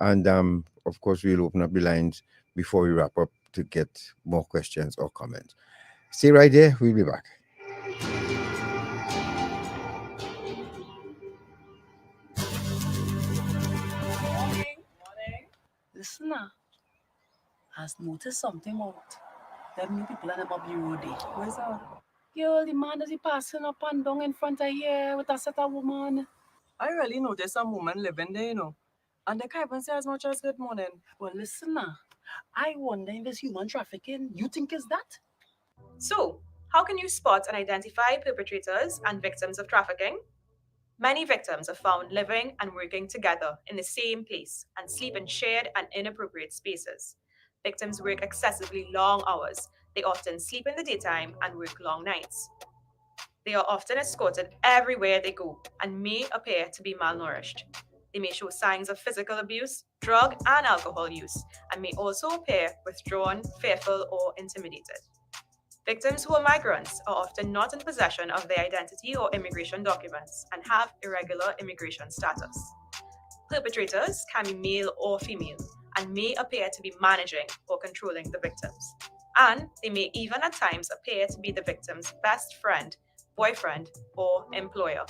And of course, we'll open up the lines before we wrap up to get more questions or comments. Stay right there. We'll be back. Listen now, has noticed something about them new people and them up the road there. Where's that? Girl, the man is passing up and down in front of here with a set of woman. I really noticed some woman living there, and they can't even say as much as good morning. Well, listen now, I wonder if it's human trafficking. You think it's that? So, how can you spot and identify perpetrators and victims of trafficking? Many victims are found living and working together in the same place and sleep in shared and inappropriate spaces. Victims work excessively long hours. They often sleep in the daytime and work long nights. They are often escorted everywhere they go and may appear to be malnourished. They may show signs of physical abuse, drug and alcohol use, and may also appear withdrawn, fearful, or intimidated. Victims who are migrants are often not in possession of their identity or immigration documents and have irregular immigration status. Perpetrators can be male or female and may appear to be managing or controlling the victims. And they may even at times appear to be the victim's best friend, boyfriend, or employer.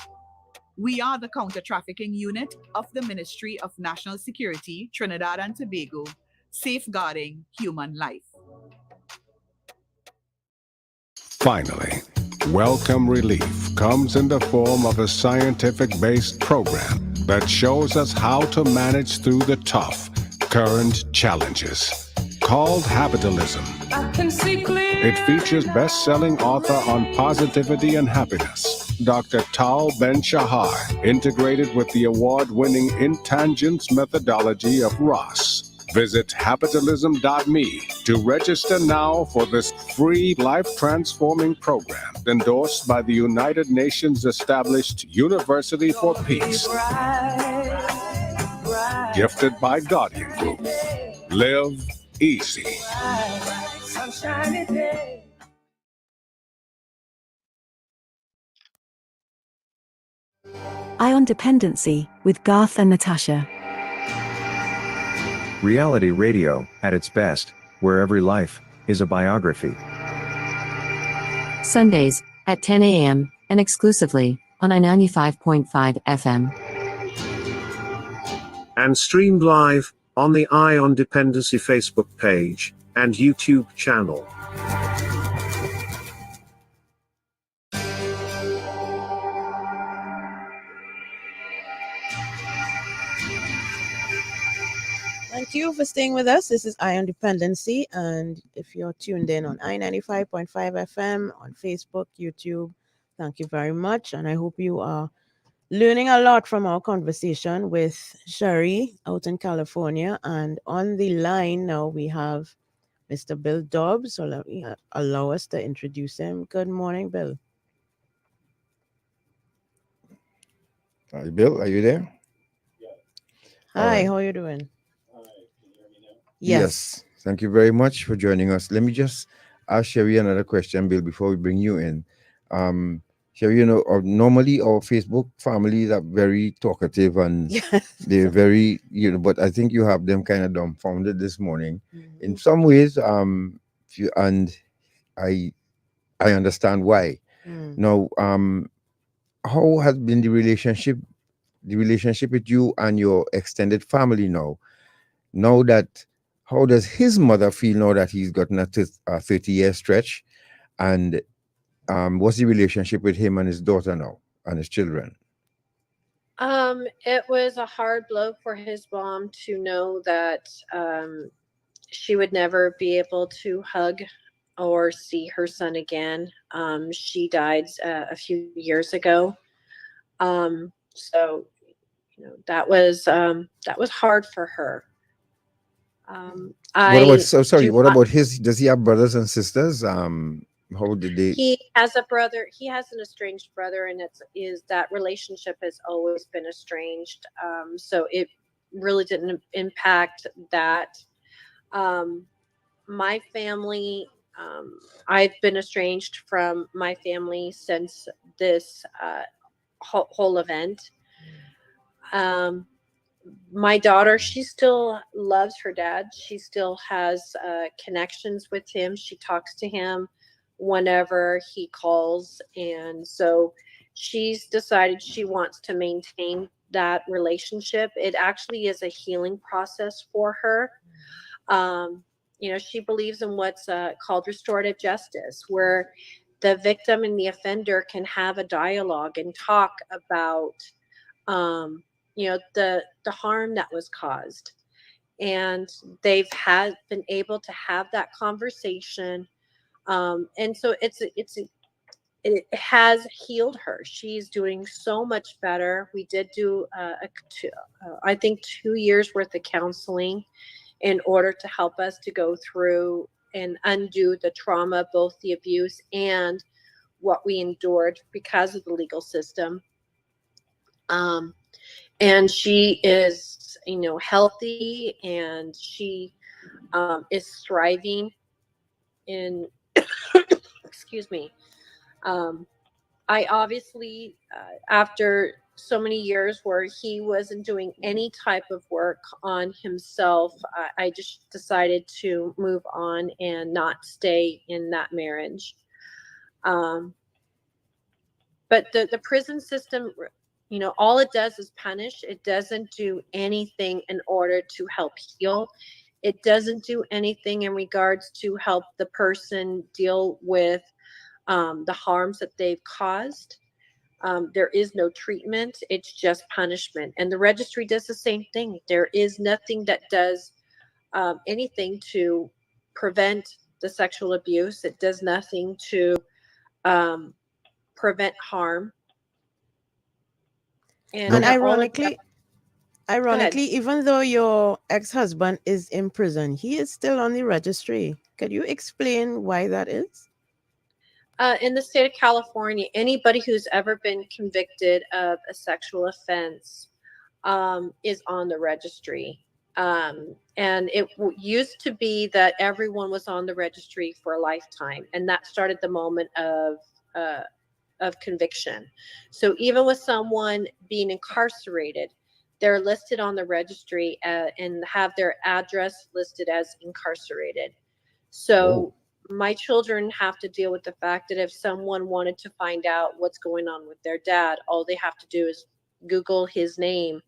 We are the Counter-Trafficking Unit of the Ministry of National Security, Trinidad and Tobago, safeguarding human life. Finally, Welcome Relief comes in the form of a scientific-based program that shows us how to manage through the tough, current challenges. Called Habitalism. It features best-selling author on positivity and happiness, Dr. Tal Ben-Shahar, integrated with the award-winning Intangence methodology of Ross. Visit habitalism.me to register now for this free life-transforming program endorsed by the United Nations established University for Peace. Gifted by Guardian Group. Live easy. Eye on Dependency with Garth and Natasha. Reality radio, at its best, where every life is a biography. Sundays at 10 a.m. and exclusively on I95.5 FM. And streamed live on the Eye on Dependency Facebook page and YouTube channel. Thank you for staying with us. This is Eye on Dependency, and if you're tuned in on I-95.5 FM on Facebook, YouTube, thank you very much, and I hope you are learning a lot from our conversation with Sherri out in California. And on the line now we have Mr. Bill Dobbs. So let me allow us to introduce him. Good morning, Bill. Hi, Bill, are you there? Hi, right. how are you doing? Yes. Thank you very much for joining us. Let me just ask Sherri another question, Bill, before we bring you in. Sherri, normally our Facebook families are very talkative and they're very, but I think you have them kind of dumbfounded this morning. In some ways, and I understand why. Now, how has been the relationship with you and your extended family now? Now that, how does his mother feel now that he's gotten a 30-year stretch? And what's the relationship with him and his daughter now and his children? It was a hard blow for his mom to know that she would never be able to hug or see her son again. She died a few years ago. So that was hard for her. What about his? Does he have brothers and sisters? How did they? He has a brother. He has an estranged brother, and that relationship has always been estranged. So it really didn't impact that. My family, I've been estranged from my family since this whole event. My daughter, she still loves her dad. She still has connections with him. She talks to him whenever he calls. And so she's decided she wants to maintain that relationship. It actually is a healing process for her. She believes in what's called restorative justice, where the victim and the offender can have a dialogue and talk about the harm that was caused, and they've been able to have that conversation, and so it has healed her. She's doing so much better. We did do I think 2 years worth of counseling in order to help us to go through and undo the trauma, both the abuse and what we endured because of the legal system. And she is, healthy, and she is thriving in, excuse me. I obviously, after so many years where he wasn't doing any type of work on himself, I just decided to move on and not stay in that marriage. But the prison system, all it does is punish. It doesn't do anything in order to help heal. It doesn't do anything in regards to help the person deal with the harms that they've caused. There is no treatment. It's just punishment. And the registry does the same thing. There is nothing that does anything to prevent the sexual abuse. It does nothing to prevent harm. And ironically, even though your ex-husband is in prison, he is still on the registry. Could you explain why that is? In the state of California, anybody who's ever been convicted of a sexual offense is on the registry. And it used to be that everyone was on the registry for a lifetime, and that started the moment of conviction. So even with someone being incarcerated, they're listed on the registry and have their address listed as incarcerated. So my children have to deal with the fact that if someone wanted to find out what's going on with their dad, all they have to do is Google his name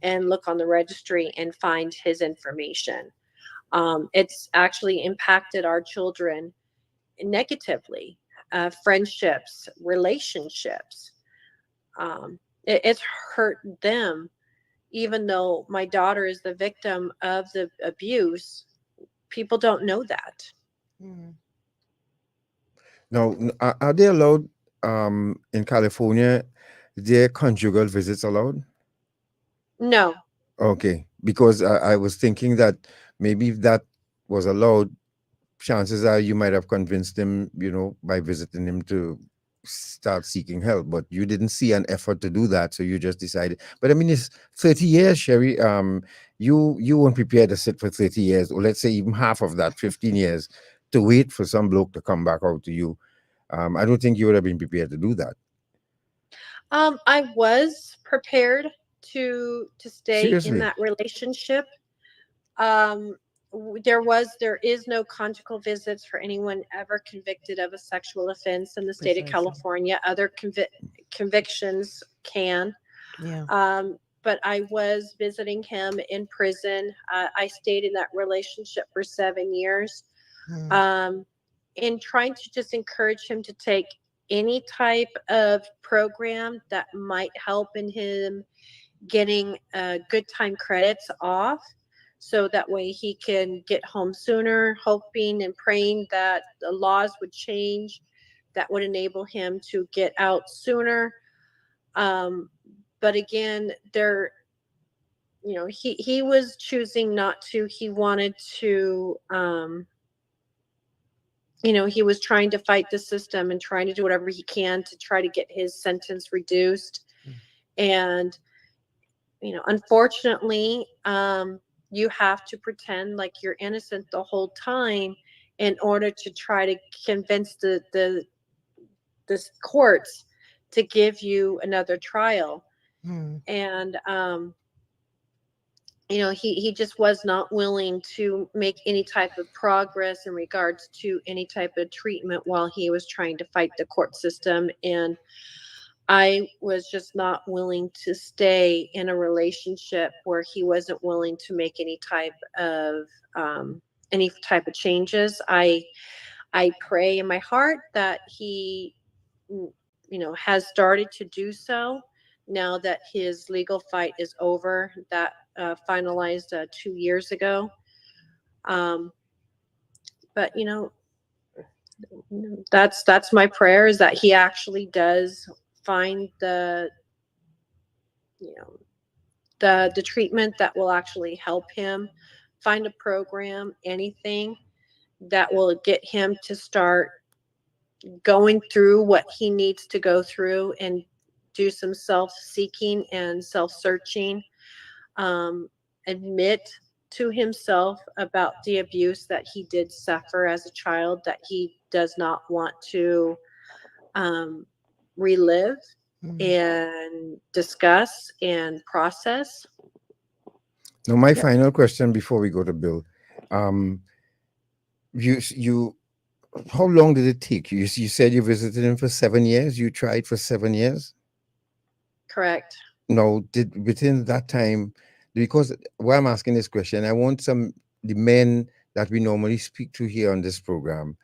and look on the registry and find his information. It's actually impacted our children negatively. Friendships, relationships. It's hurt them even though my daughter is the victim of the abuse, people don't know that. Now, are they allowed in California? Their conjugal visits allowed? No. Okay, because I was thinking that maybe if that was allowed, chances are you might have convinced him, you know, by visiting him to start seeking help. But you didn't see an effort to do that, so you just decided. But I mean, it's 30 years, Sherri. You weren't prepared to sit for 30 years, or let's say even half of that, 15 years, to wait for some bloke to come back out to you. I don't think you would have been prepared to do that. I was prepared to stay in Seriously? that relationship. There is no conjugal visits for anyone ever convicted of a sexual offense in the state of Precisely. California. Other convictions can. Yeah. But I was visiting him in prison. I stayed in that relationship for 7 years. In trying to just encourage him to take any type of program that might help in him getting good time credits off, so that way he can get home sooner, hoping and praying that the laws would change that would enable him to get out sooner. But again, he was choosing not to. He wanted to, he was trying to fight the system and trying to do whatever he can to try to get his sentence reduced. And, unfortunately, you have to pretend like you're innocent the whole time in order to try to convince the courts to give you another trial. And, he just was not willing to make any type of progress in regards to any type of treatment while he was trying to fight the court system. And I was just not willing to stay in a relationship where he wasn't willing to make any type of changes. I pray in my heart that he, has started to do so now that his legal fight is over. That finalized 2 years ago. But that's my prayer, is that he actually does find the treatment that will actually help him, find a program, anything that will get him to start going through what he needs to go through and do some self-seeking and self-searching. Admit to himself about the abuse that he did suffer as a child, that he does not want to relive and discuss and process. Now, my final question before we go to Bill, you, how long did it take you? You said you visited him for 7 years. You tried for 7 years. Correct. No, within that time, because why I'm asking this question, I want the men that we normally speak to here on this program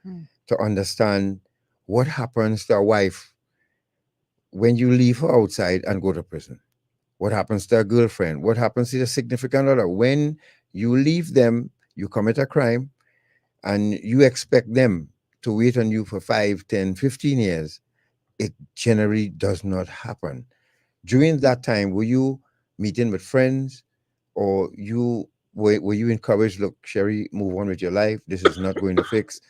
to understand what happens to a wife when you leave her outside and go to prison. What happens to a girlfriend? What happens to the significant other? When you leave them, you commit a crime, and you expect them to wait on you for 5, 10, 15 years. It generally does not happen. During that time, were you meeting with friends, or were you encouraged, look, Sherri, move on with your life, this is not going to fix?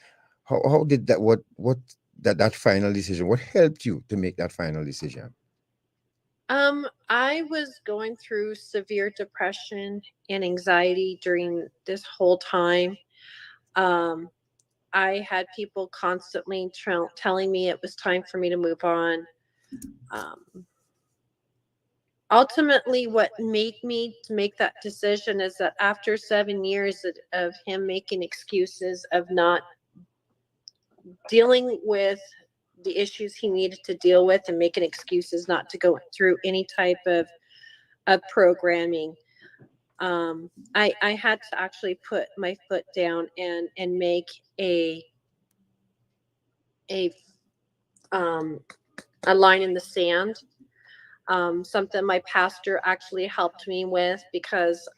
How did that final decision, what helped you to make that final decision? I was going through severe depression and anxiety during this whole time. I had people constantly telling me it was time for me to move on. Ultimately, what made me to make that decision is that after 7 years of him making excuses, of not dealing with the issues he needed to deal with, and making excuses not to go through any type of programming, I had to actually put my foot down and make a line in the sand. something my pastor actually helped me with, because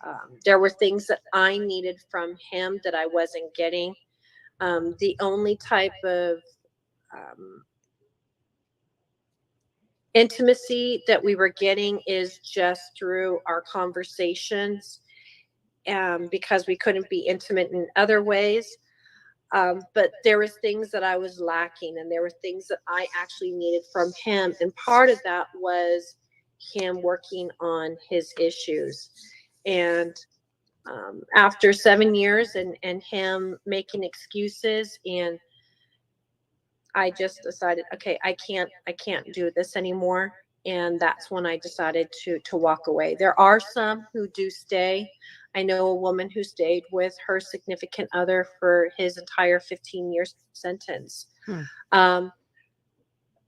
there were things that I needed from him that I wasn't getting. The only type of intimacy that we were getting is just through our conversations, because we couldn't be intimate in other ways. But there was things that I was lacking, and there were things that I actually needed from him. And part of that was him working on his issues. And after 7 years and him making excuses, and I just decided, okay, I can't do this anymore. And that's when I decided to walk away. There are some who do stay. I know a woman who stayed with her significant other for his entire 15-year sentence.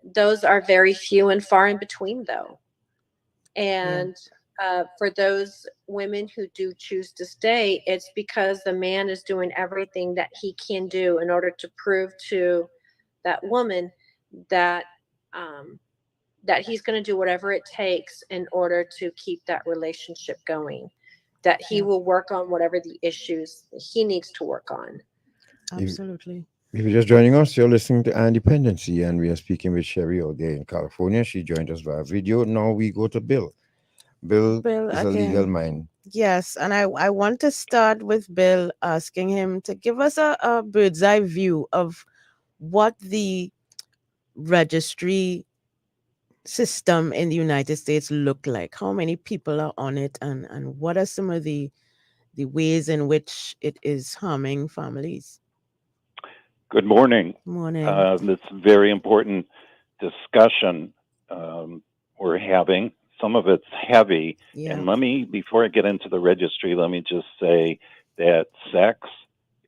Those are very few and far in between, though. And for those women who do choose to stay, it's because the man is doing everything that he can do in order to prove to that woman that that he's going to do whatever it takes in order to keep that relationship going, that he will work on whatever the issues he needs to work on. Absolutely. If you're just joining us, you're listening to Dependency, and we are speaking with Sherri out there in California. She joined us via video. Now we go to Bill. Bill is a legal again. mind. Yes, and I want to start with Bill, asking him to give us a bird's eye view of what the registry system in the United States look like. How many people are on it, and what are some of the ways in which it is harming families? Good morning. Morning. This very important discussion we're having. Some of it's heavy. Yeah. And let me, before I get into the registry, let me just say that sex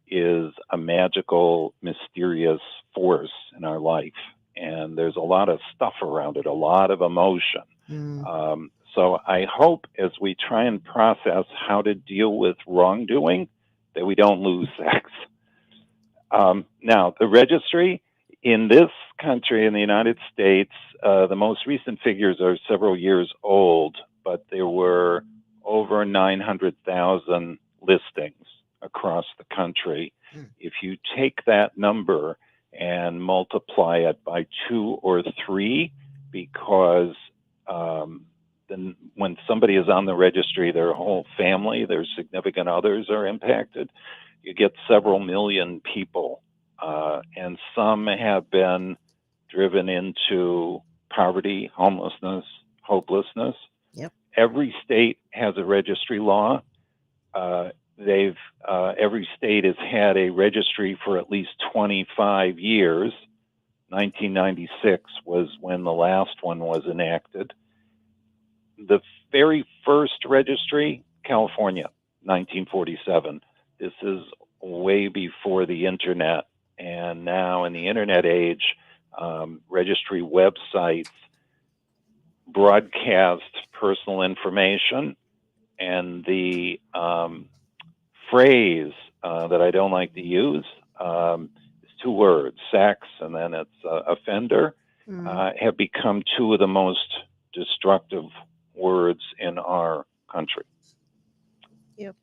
is a magical, mysterious force in our life. And there's a lot of stuff around it, a lot of emotion. So I hope as we try and process how to deal with wrongdoing, that we don't lose sex. Now, the registry in this country, in the United States, the most recent figures are several years old, but there were over 900,000 listings across the country. If you take that number and multiply it by 2 or 3, because then when somebody is on the registry, their whole family, their significant others are impacted, you get several million people. And some have been driven into poverty, homelessness, hopelessness. Yep. Every state has a registry law. Every state has had a registry for at least 25 years. 1996 was when the last one was enacted. The very first registry, California, 1947. This is way before the internet. And now in the internet age, registry websites broadcast personal information, and the phrase that I don't like to use is 2 words, sex, and then it's offender, have become 2 of the most destructive words in our country. Yep.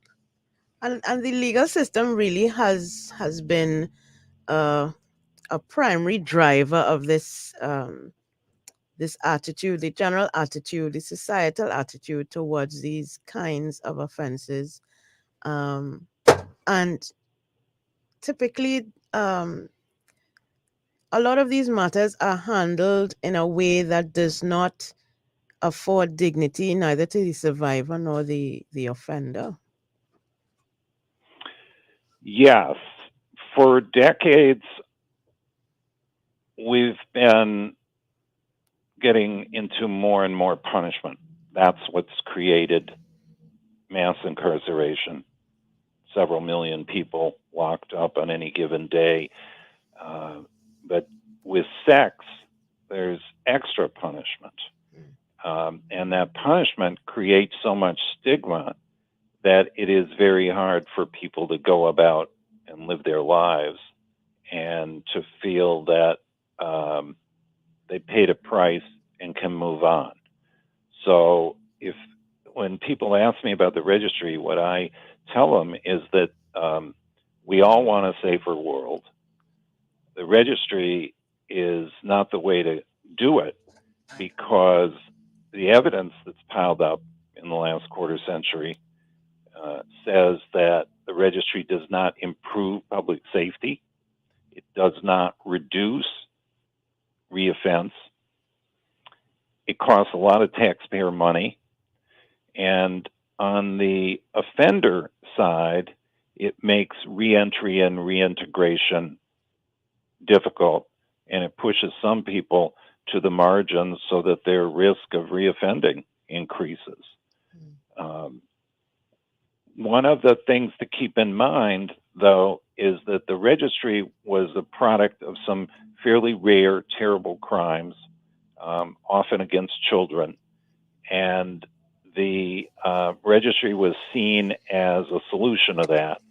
And the legal system really has been a primary driver of this this attitude, the general attitude, the societal attitude towards these kinds of offenses. And typically, a lot of these matters are handled in a way that does not afford dignity neither to the survivor nor the offender. Yes. For decades, we've been getting into more and more punishment. That's what's created mass incarceration. Several million people locked up on any given day. But with sex, there's extra punishment. And that punishment creates so much stigma that it is very hard for people to go about and live their lives and to feel that they paid a price and can move on. So when people ask me about the registry, what I tell them is that we all want a safer world. The registry is not the way to do it because the evidence that's piled up in the last quarter century says that the registry does not improve public safety. It does not reduce reoffense. It costs a lot of taxpayer money. And on the offender side, it makes reentry and reintegration difficult, and it pushes some people to the margins so that their risk of reoffending increases. One of the things to keep in mind, though, is that the registry was the product of some fairly rare, terrible crimes, often against children. And the registry was seen as a solution to that.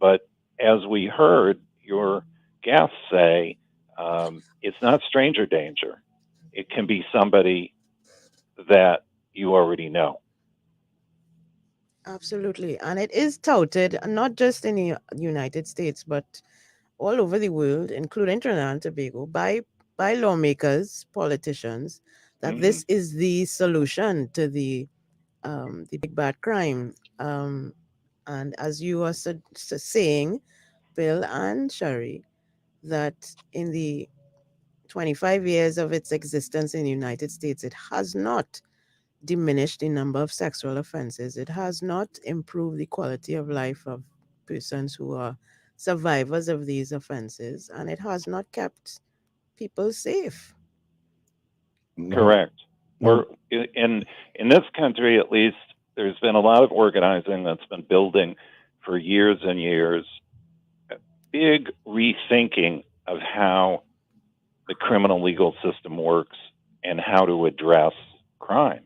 But as we heard your guests say, it's not stranger danger. It can be somebody that you already know. Absolutely. And it is touted, not just in the United States, but all over the world, including Trinidad and Tobago, by lawmakers, politicians, that this is the solution to the big bad crime. And as you are saying, Bill and Sherri, that in the 25 years of its existence in the United States, it has not diminished the number of sexual offenses. It has not improved the quality of life of persons who are survivors of these offenses, and it has not kept people safe. Correct. We're in this country, at least, there's been a lot of organizing that's been building for years and years, a big rethinking of how the criminal legal system works and how to address crime.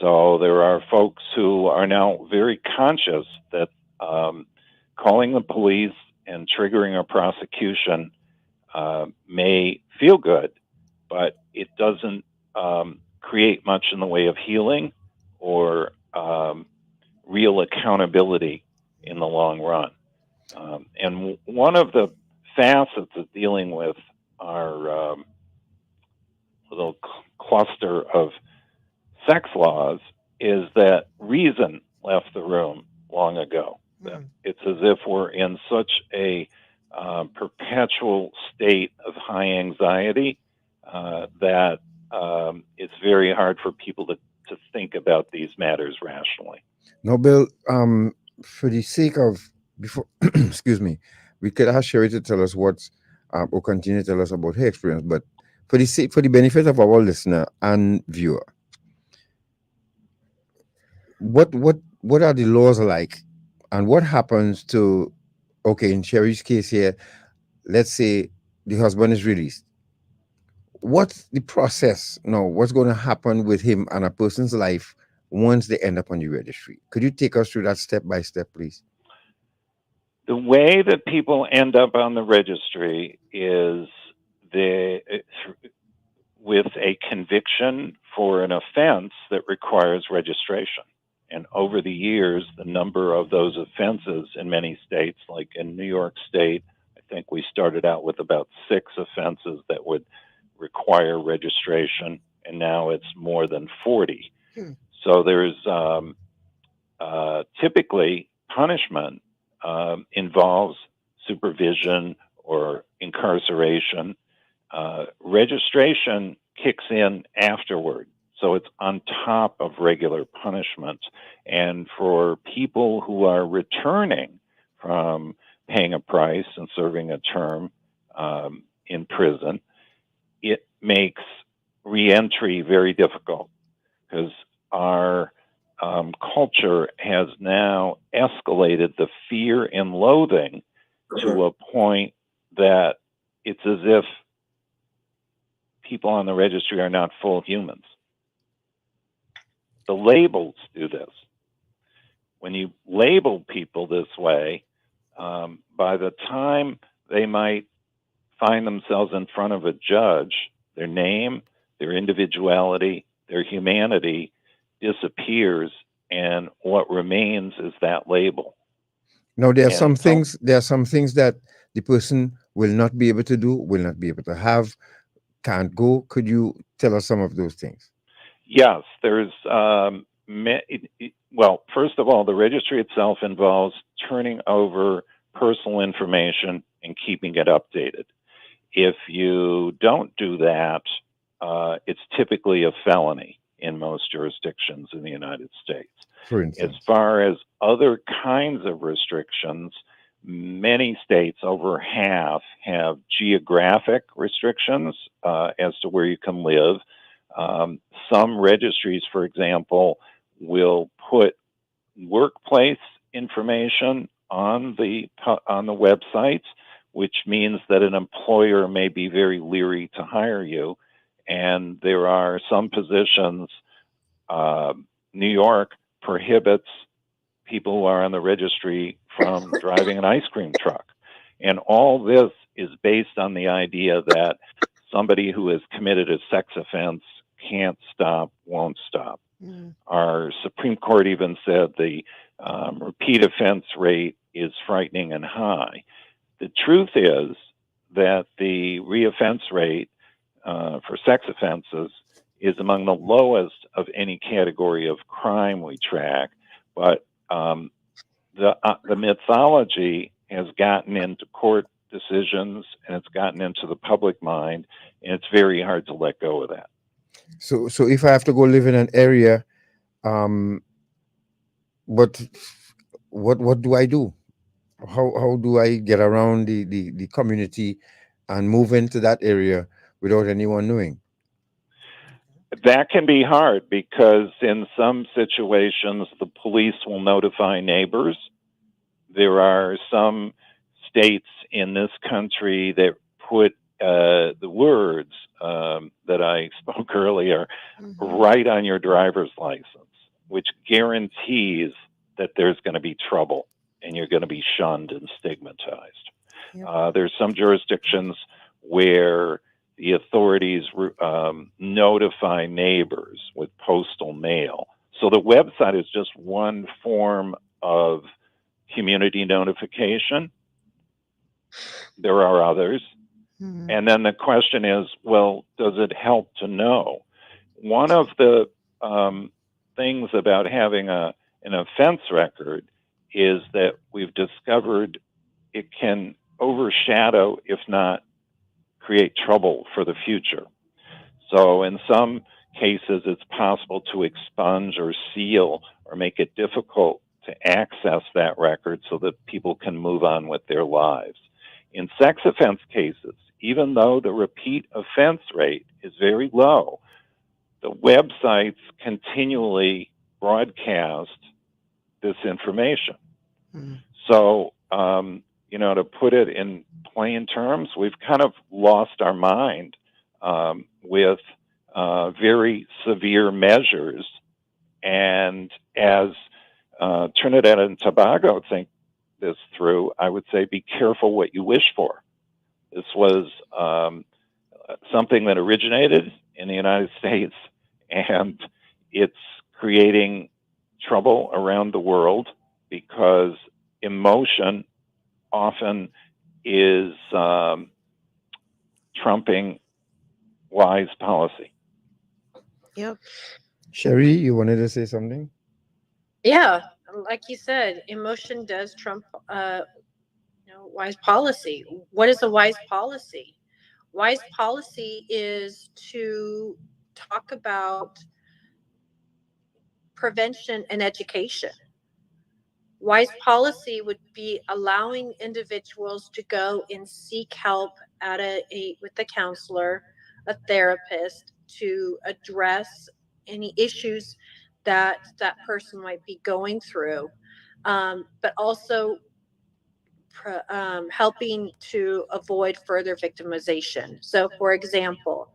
So there are folks who are now very conscious that calling the police and triggering a prosecution may feel good, but it doesn't create much in the way of healing or real accountability in the long run. And one of the facets of dealing with our little cluster of sex laws is that reason left the room long ago. It's as if we're in such a perpetual state of high anxiety that it's very hard for people to think about these matters rationally. No, Bill, for the sake of, before, excuse me, we could ask Sherri to tell us what, or continue to tell us about her experience, but for the benefit of our listener and viewer, what are the laws like, and what happens to, okay, in Sherri's case here, let's say the husband is released. What's the process now? What's going to happen with him and a person's life once they end up on the registry? Could you take us through that step by step, please? The way that people end up on the registry is with a conviction for an offense that requires registration. And over the years, the number of those offenses in many states, like in New York State, I think we started out with about 6 offenses that would require registration, and now it's more than 40. So there's typically punishment involves supervision or incarceration. Registration kicks in afterward. So it's on top of regular punishment. And for people who are returning from paying a price and serving a term in prison, it makes reentry very difficult because our culture has now escalated the fear and loathing to a point that it's as if people on the registry are not full humans. The labels do this. When you label people this way, by the time they might find themselves in front of a judge, their name, their individuality, their humanity disappears, and what remains is that label. Now, there are And some so- things. There are some things that the person will not be able to do, will not be able to have, can't go. Could you tell us some of those things? Yes, there's, well, first of all, the registry itself involves turning over personal information and keeping it updated. If you don't do that, it's typically a felony in most jurisdictions in the United States. For As instance, far as other kinds of restrictions, many states, over half, have geographic restrictions as to where you can live. Some registries, for example, will put workplace information on the website, which means that an employer may be very leery to hire you. And there are some positions, New York prohibits people who are on the registry from driving an ice cream truck. And all this is based on the idea that somebody who has committed a sex offense can't stop, won't stop. Our Supreme Court even said the repeat offense rate is frightening and high. The truth is that the reoffense rate for sex offenses is among the lowest of any category of crime we track, but the mythology has gotten into court decisions and it's gotten into the public mind, and it's very hard to let go of that. so if I have to go live in an area, but what do I do? How do I get around the community and move into that area without anyone knowing? That can be hard because in some situations the police will notify neighbors. There are some states in this country that put the words that I spoke earlier right on your driver's license, which guarantees that there's going to be trouble and you're going to be shunned and stigmatized. There's some jurisdictions where the authorities notify neighbors with postal mail. So the website is just one form of community notification. There are others. And then the question is, well, does it help to know? One of the things about having an offense record is that we've discovered it can overshadow, if not create trouble for the future. So in some cases, it's possible to expunge or seal or make it difficult to access that record so that people can move on with their lives. In sex offense cases, even though the repeat offense rate is very low, the websites continually broadcast this information. So, to put it in plain terms, we've kind of lost our mind with very severe measures. And as Trinidad and Tobago think this through, I would say be careful what you wish for. This was something that originated in the United States, and it's creating trouble around the world because emotion often is trumping wise policy. Yep. Sherri, you wanted to say something? Yeah, like you said, emotion does trump wise policy. What is a wise policy? Wise policy is to talk about prevention and education. Wise policy would be allowing individuals to go and seek help at with a counselor, a therapist, to address any issues that that person might be going through, but also helping to avoid further victimization. So, for example,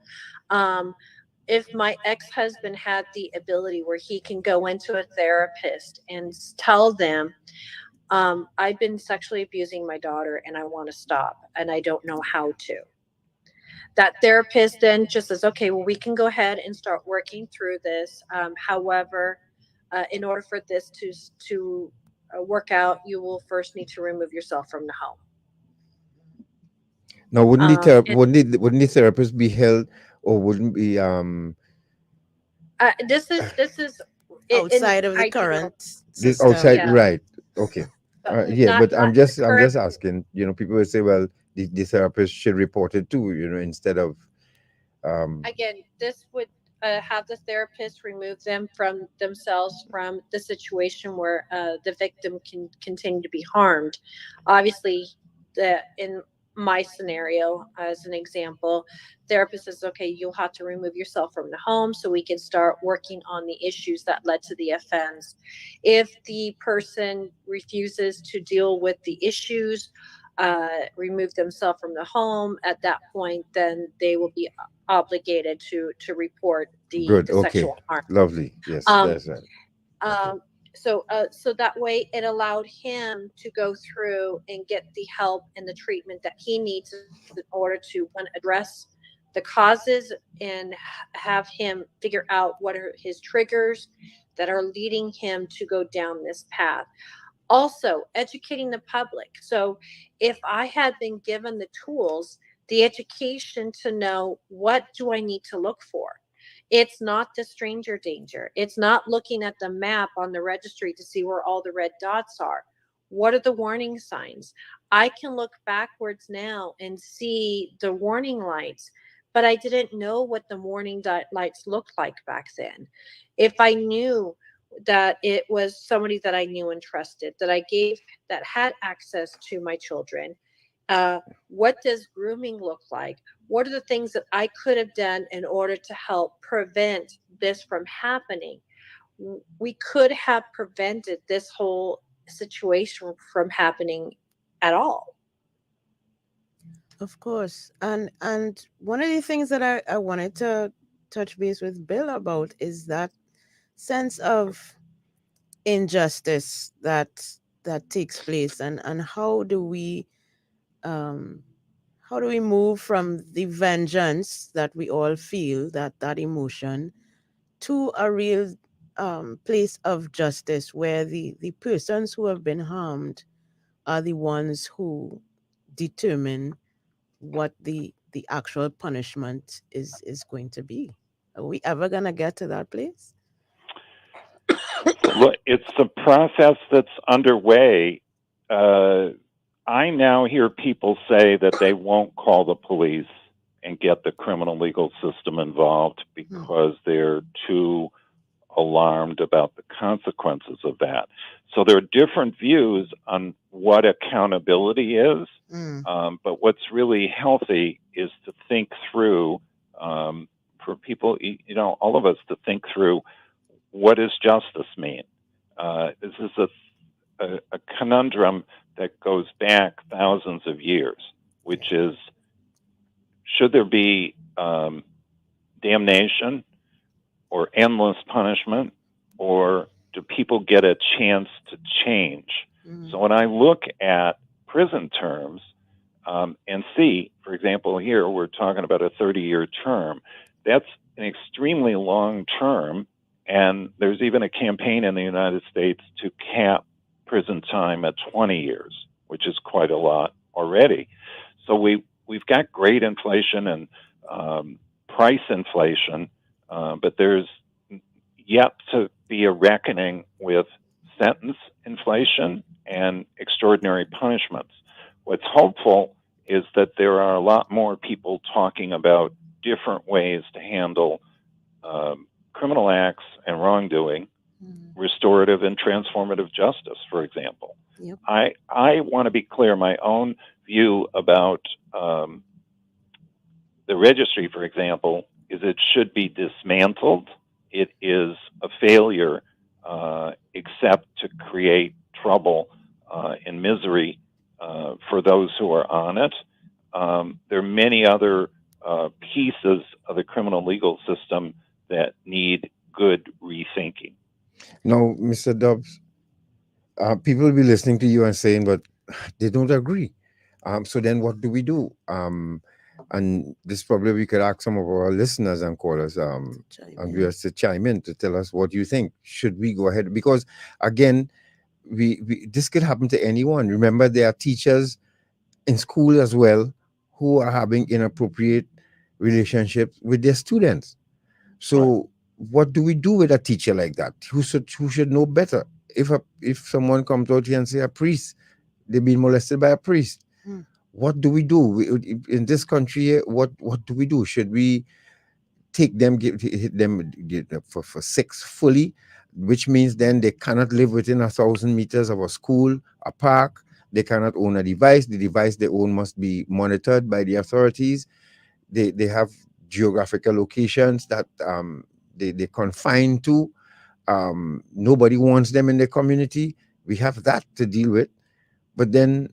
if my ex-husband had the ability where he can go into a therapist and tell them, I've been sexually abusing my daughter and I want to stop and I don't know how to. that therapist then just says, okay, well, we can go ahead and start working through this. However, in order for this to work out, you will first need to remove yourself from the home. Now, And wouldn't the therapist be held, or wouldn't be this is Outside of the ideal. current this system. outside? Yeah. Right? Okay. Yeah, Not but I'm the just current. asking. People will say, well, the therapist should report it too. Instead of Again, this would have the therapist remove them from themselves from the situation where the victim can continue to be harmed. Obviously, in my scenario, as an example, therapist says, okay, you'll have to remove yourself from the home so we can start working on the issues that led to the offense. If the person refuses to deal with the issues, remove themselves from the home, at that point, then they will be obligated to report the good. Okay, sexual harm. lovely. Yes, Um, that's right. so that way it allowed him to go through and get the help and the treatment that he needs in order to address the causes and have him figure out what are his triggers that are leading him to go down this path. Also, educating the public. So if I had been given the tools, the education to know what do I need to look for. It's not the stranger danger. It's not looking at the map on the registry to see where all the red dots are. What are the warning signs? I can look backwards now and see the warning lights, but I didn't know what the warning lights looked like back then. If I knew that it was somebody that I knew and trusted, that I gave, that had access to my children, what does grooming look like? What are the things that I could have done in order to help prevent this from happening? We could have prevented this whole situation from happening at all. Of course. And one of the things that I wanted to touch base with Bill about is that sense of injustice that takes place, and how do we move from the vengeance that we all feel, that emotion, to a real place of justice where the persons who have been harmed are the ones who determine what the actual punishment is going to be. Are we ever gonna get to that place? Look, it's a process that's underway. I now hear people say that they won't call the police and get the criminal legal system involved because they're too alarmed about the consequences of that. So there are different views on what accountability is, but what's really healthy is to think through, for people, all of us to think through, what does justice mean? This is a conundrum that goes back thousands of years, which is, should there be damnation or endless punishment, or do people get a chance to change? So when I look at prison terms and see, for example, here we're talking about a 30-year term, that's an extremely long term, and there's even a campaign in the United States to cap prison time at 20 years, which is quite a lot already. So we've got great inflation and price inflation, but there's yet to be a reckoning with sentence inflation and extraordinary punishments. What's hopeful is that there are a lot more people talking about different ways to handle criminal acts and wrongdoing, restorative and transformative justice, for example. Yep. I want to be clear, my own view about the registry, for example, is it should be dismantled. It is a failure, except to create trouble and misery for those who are on it. There are many other pieces of the criminal legal system that need good rethinking. Now, Mr. Dobbs, people will be listening to you and saying, but they don't agree. So then what do we do? and this probably we could ask some of our listeners and callers and viewers to chime in to tell us what you think. Should we go ahead? Because again, we this could happen to anyone. Remember, there are teachers in school as well who are having inappropriate relationships with their students. So what do we do with a teacher like that? Who should know better? If someone comes out here and say a priest, they've been molested by a priest, what do we do in this country? What do we do? Should we take them, hit them for 6 fully, which means then they cannot live within 1,000 meters of a school, a park. They cannot own a device. The device they own must be monitored by the authorities. They have geographical locations that they confine to. Nobody wants them in the community. We have that to deal with. But then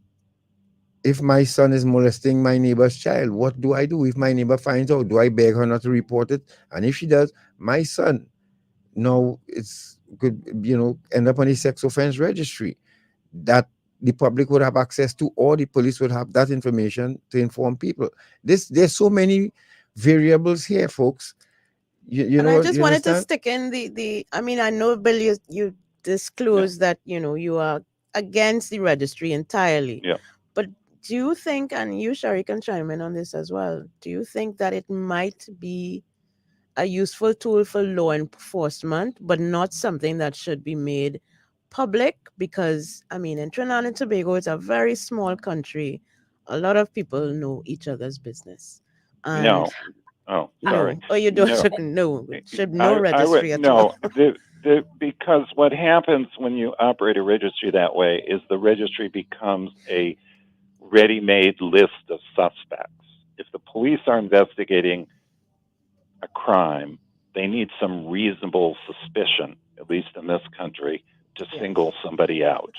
if my son is molesting my neighbor's child, what do I do? If my neighbor finds out, do I beg her not to report it? And if she does, my son now could end up on the sex offense registry that the public would have access to, or the police would have that information to inform people. There's so many variables here, folks. You know, I just you wanted to understand? stick in the I mean, I know, Bill, you disclosed that you are against the registry entirely. Yeah. But do you think, and you, Sherri, can chime in on this as well, do you think that it might be a useful tool for law enforcement, but not something that should be made public? Because, I mean, in Trinidad and Tobago, it's a very small country. A lot of people know each other's business. And No. Oh, sorry. no. Oh, you don't No. know. Should no I registry would, at no, all. because what happens when you operate a registry that way is the registry becomes a ready-made list of suspects. If the police are investigating a crime, they need some reasonable suspicion, at least in this country, to single somebody out.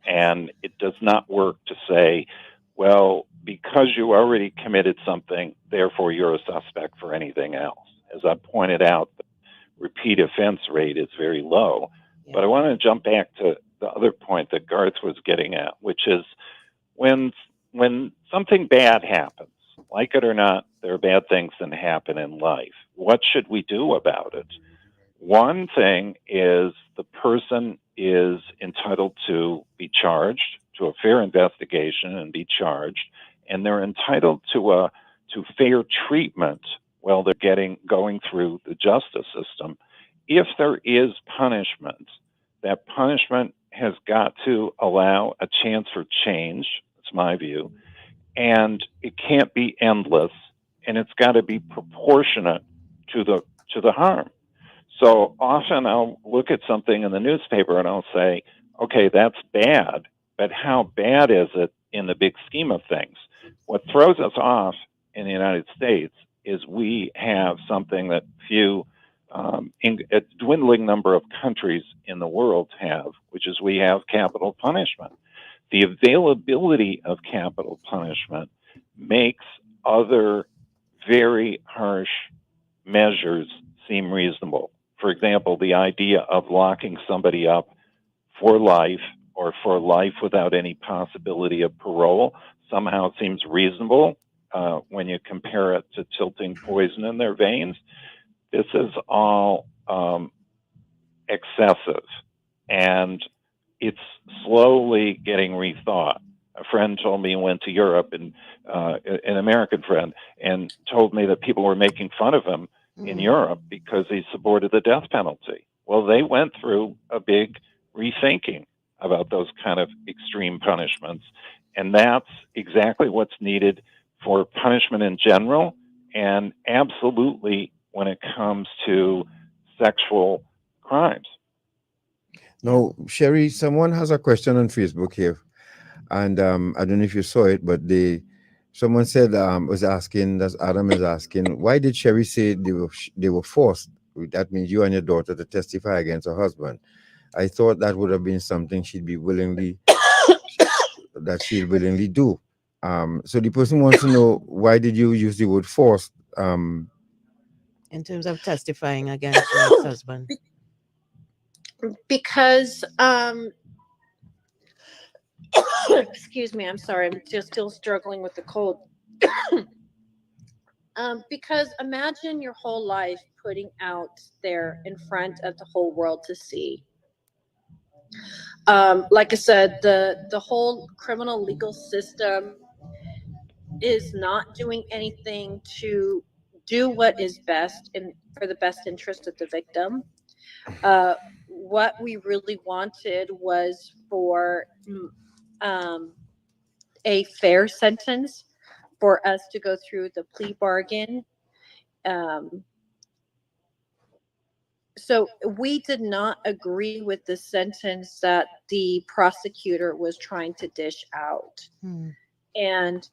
And it does not work to say, well, because you already committed something, therefore you're a suspect for anything else. As I pointed out, the repeat offense rate is very low. But I want to jump back to the other point that Garth was getting at, which is when something bad happens, like it or not, there are bad things that happen in life. What should we do about it? One thing is the person is entitled to be charged, to a fair investigation and be charged, and they're entitled to fair treatment while they're going through the justice system. If there is punishment, that punishment has got to allow a chance for change. That's my view. And it can't be endless, and it's got to be proportionate to the harm. So often I'll look at something in the newspaper and I'll say, okay, that's bad, but how bad is it in the big scheme of things? What throws us off in the United States is we have something that a dwindling number of countries in the world have, which is we have capital punishment. The availability of capital punishment makes other very harsh measures seem reasonable. For example, the idea of locking somebody up for life or for life without any possibility of parole somehow seems reasonable when you compare it to tilting poison in their veins. This is all excessive, and it's slowly getting rethought. A friend told me he went to Europe, and an American friend, and told me that people were making fun of him in Europe because he supported the death penalty. Well, they went through a big rethinking about those kind of extreme punishments, and that's exactly what's needed for punishment in general, and absolutely when it comes to sexual crimes. Now, Sherri, someone has a question on Facebook here, and I don't know if you saw it, but someone said was asking, that Adam is asking, why did Sherri say they were forced? That means you and your daughter to testify against her husband. I thought that would have been something she'd willingly do. So the person wants to know, why did you use the word forced? In terms of testifying against your ex-husband. Because excuse me, I'm sorry, I'm just still struggling with the cold. Because imagine your whole life putting out there in front of the whole world to see. Like I said, the whole criminal legal system is not doing anything to do what is best for the best interest of the victim. What we really wanted was for a fair sentence, for us to go through the plea bargain. So we did not agree with the sentence that the prosecutor was trying to dish out. And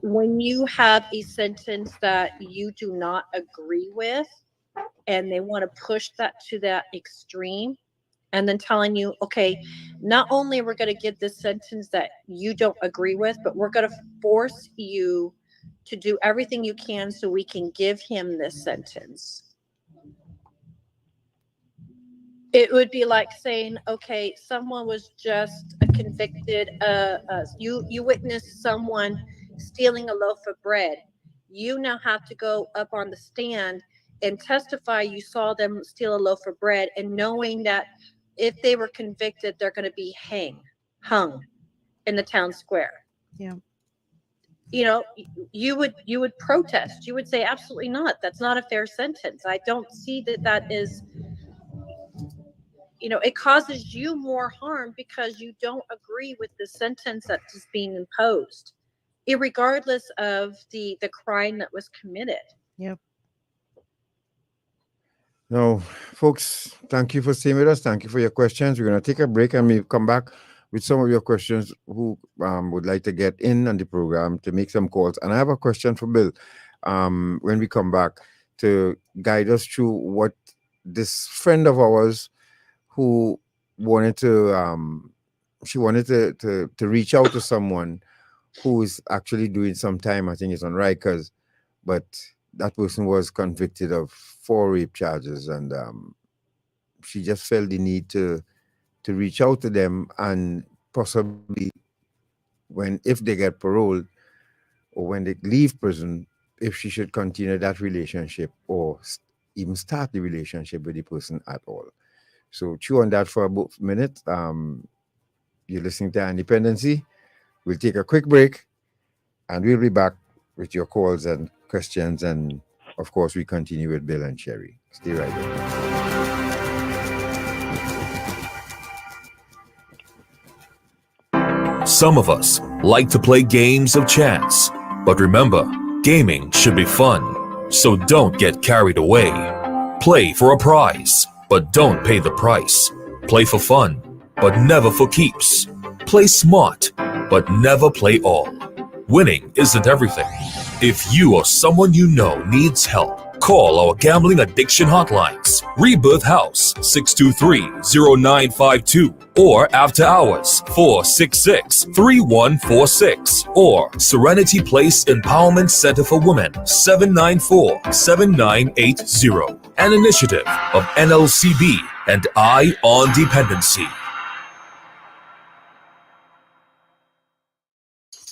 when you have a sentence that you do not agree with, and they want to push that to that extreme, and then telling you, okay, not only we're going to give this sentence that you don't agree with, but we're going to force you to do everything you can so we can give him this sentence. It would be like saying, okay, someone was just convicted. You witnessed someone stealing a loaf of bread. You now have to go up on the stand and testify you saw them steal a loaf of bread, and knowing that if they were convicted, they're going to be hung in the town square. Yeah. You know, you would protest. You would say, absolutely not. That's not a fair sentence. I don't see that is, you know, it causes you more harm because you don't agree with the sentence that is being imposed, irregardless of the crime that was committed. Yep. Now, folks, thank you for staying with us. Thank you for your questions. We're going to take a break and we'll come back with some of your questions who would like to get in on the program to make some calls. And I have a question for Bill when we come back to guide us through what this friend of ours who wanted to, she wanted to reach out to someone who is actually doing some time, I think it's on Rikers, but that person was convicted of 4 rape charges, and she just felt the need to reach out to them, and possibly if they get paroled or when they leave prison, if she should continue that relationship or even start the relationship with the person at all. So chew on that for about a minute. You're listening to Independency. We'll take a quick break and we'll be back with your calls and questions, and of course we continue with Bill and Sherri. Stay right there. Some of us like to play games of chance, but remember, gaming should be fun, so don't get carried away. Play for a prize, but don't pay the price. Play for fun, but never for keeps. Play smart, but never play all. Winning isn't everything. If you or someone you know needs help, call our gambling addiction hotlines. Rebirth House 623-0952 or After Hours 466-3146 or Serenity Place Empowerment Center for Women 794-7980. An initiative of NLCB and Eye on Dependency.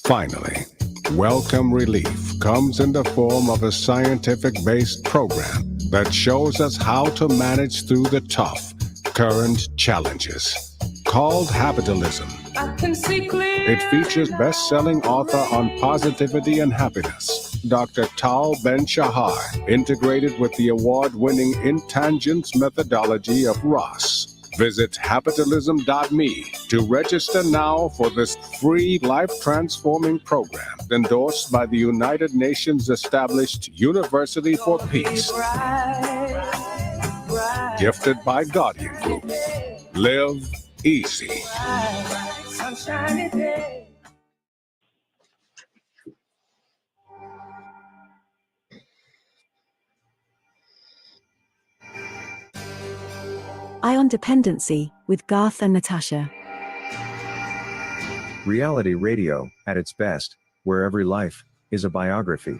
Finally, Welcome Relief comes in the form of a scientific-based program that shows us how to manage through the tough, current challenges. Called Habitalism. It features best-selling author on positivity and happiness, Dr. Tal Ben-Shahar, integrated with the award-winning Intangence methodology of Ross. Visit habitalism.me to register now for this free life-transforming program endorsed by the United Nations established University for Peace. Gifted by Guardian Group. Live easy. Eye on Dependency with Garth and Natasha. Reality radio, at its best, where every life is a biography.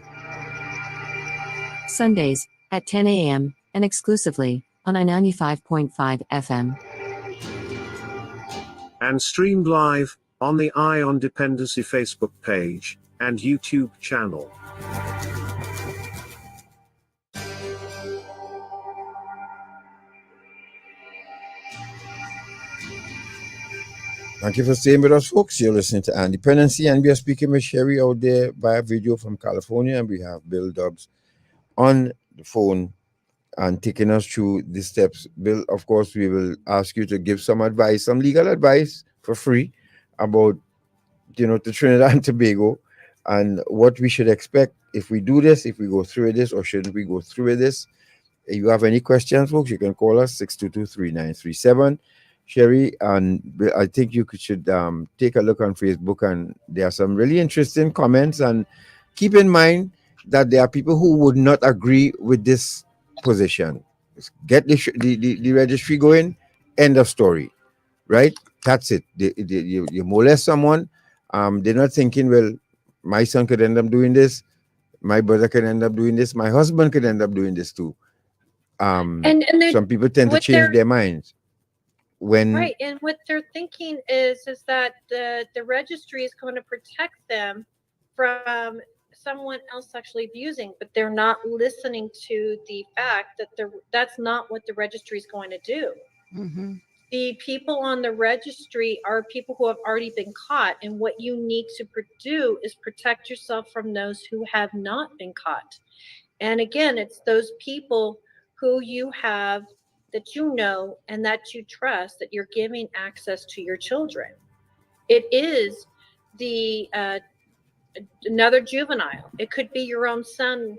Sundays at 10 a.m. and exclusively on I-95.5 FM. And streamed live on the Eye on Dependency Facebook page and YouTube channel. Thank you for staying with us, folks. You're listening to Dependency, and we are speaking with Sherri out there via video from California, and we have Bill Dobbs on the phone and taking us through the steps. Bill, of course, we will ask you to give some advice, some legal advice for free about, to Trinidad and Tobago and what we should expect if we do this, if we go through this, or shouldn't we go through this. If you have any questions, folks, you can call us 622-3937. Sherri, and I think you should take a look on Facebook, and there are some really interesting comments. And keep in mind that there are people who would not agree with this position. Get the registry going, end of story, right? That's it. You molest someone, they're not thinking, well, my son could end up doing this, my brother could end up doing this, my husband could end up doing this too. And some people tend to change their minds. Right, and what they're thinking is that the registry is going to protect them from someone else actually abusing, but they're not listening to the fact that that's not what the registry is going to do. Mm-hmm. The people on the registry are people who have already been caught, and what you need to do is protect yourself from those who have not been caught. And again, it's those people who you have, that you know and that you trust, that you're giving access to your children. It is another juvenile. It could be your own son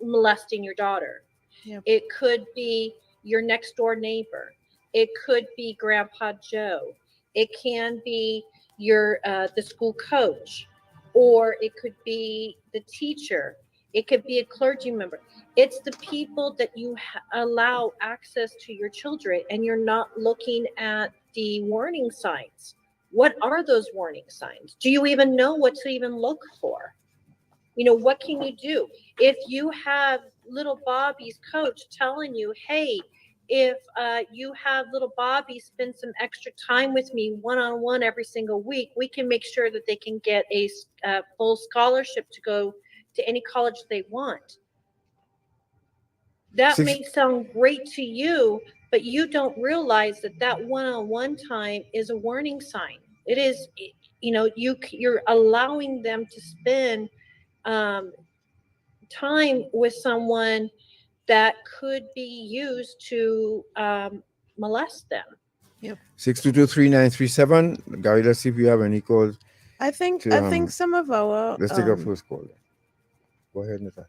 molesting your daughter. Yep. It could be your next door neighbor. It could be Grandpa Joe. It can be the school coach, or it could be the teacher. It could be a clergy member. It's the people that you allow access to your children, and you're not looking at the warning signs. What are those warning signs? Do you even know what to even look for? What can you do? If you have little Bobby's coach telling you, hey, if you have little Bobby spend some extra time with me one-on-one every single week, we can make sure that they can get a full scholarship to go to any college they want. That may sound great to you, but you don't realize that one-on-one time is a warning sign. It is, you're allowing them to spend time with someone that could be used to molest them. Yep. 622-3937. Gary, let's see if you have any calls. I think some of our let's take our first call. Go ahead, Natasha.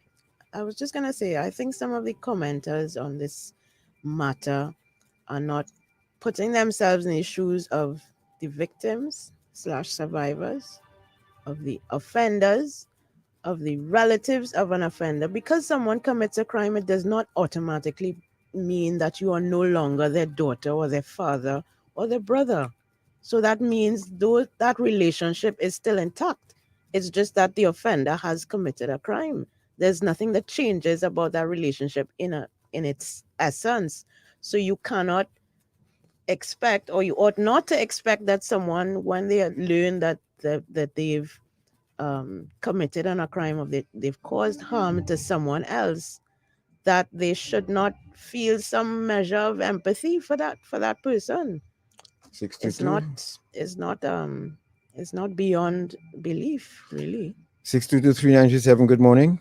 I was just gonna say, I think some of the commenters on this matter are not putting themselves in the shoes of the victims / survivors, of the offenders, of the relatives of an offender. Because someone commits a crime, it does not automatically mean that you are no longer their daughter or their father or their brother. So that means that relationship is still intact. It's just that the offender has committed a crime. There's nothing that changes about that relationship in its essence. So you cannot expect, or you ought not to expect, that someone, when they learn that they've committed on a crime, or they've caused harm to someone else, that they should not feel some measure of empathy for that person. 622. It's not beyond belief, really. 622-3937. Good morning.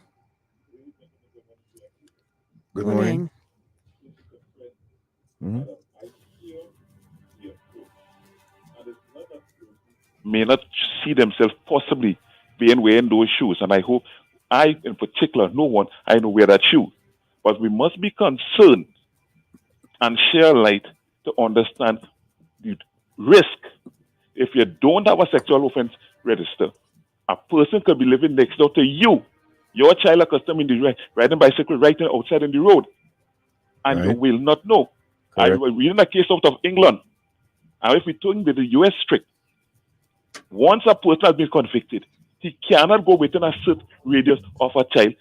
Good morning. Mm-hmm. May not see themselves possibly being wearing those shoes. And I hope I, in particular, no one, I know wear that shoe. But we must be concerned and share light to understand the risk. If you don't have a sexual offense register, a person could be living next door to you. Your child accustomed in the riding bicycle right outside in the road. And you will not know. I reading a case out of England. And if we turn to the US strict, once a person has been convicted, he cannot go within a certain radius of a child,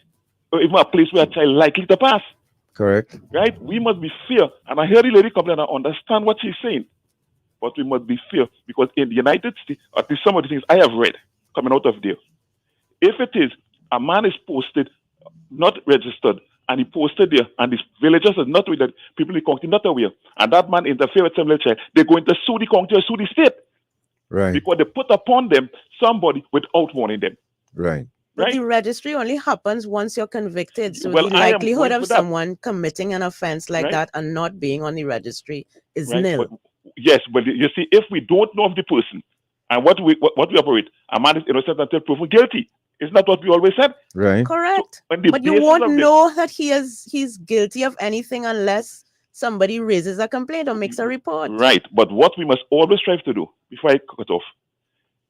or even a place where a child likely to pass. Correct. Right? We must be fair. And I hear the lady complain, I understand what she's saying. But we must be fair, because in the United States, at least some of the things I have read coming out of there, if it is a man is posted, not registered, and he posted there, and the villagers are not aware, that people in the county not aware, and that man interfered with some little child, they're going to sue the county or sue the state. Right. Because they put upon them somebody without warning them. Right. But Right? the registry only happens once you're convicted. So Well, the I am likelihood going of for that. someone committing an offense like Right. that and not being on the registry is Right? nil. But yes, but you see, if we don't know of the person and what we operate, a man is innocent until proven guilty. Isn't that what we always said? Right. Correct. On the But you basis won't of this- know that he's guilty of anything unless somebody raises a complaint or makes a report. Right. But what we must always strive to do, before I cut off,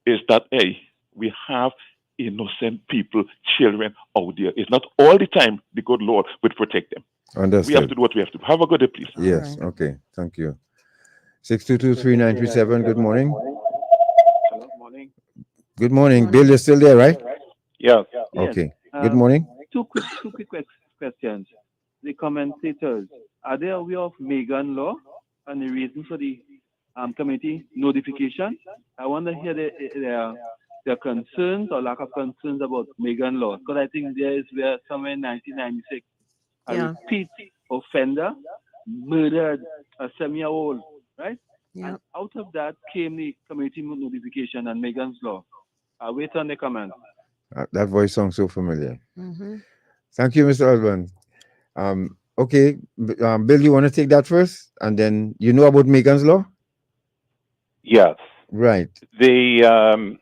is that we have innocent people, children out there. It's not all the time the good Lord will protect them. Understood. We have to do what we have to do. Have a good day, please. Yes. Okay. Thank you. 622-3937. Good morning. Hello, morning. Good morning. Bill, you're still there, right? Yes. Okay. Good morning. Two quick questions. The commentators, are they aware of Megan law and the reason for the committee notification? I want to hear their concerns or lack of concerns about Megan law, because I think there is where somewhere in 1996, a repeat offender murdered a 7-year-old, right? Yeah. And out of that came the committee notification and Megan's law. I'll wait on the comments. That voice sounds so familiar. Mm-hmm. Thank you, Mr. Osborne. Okay, Bill, you want to take that first, and then you know about Megan's law, Yes. right? The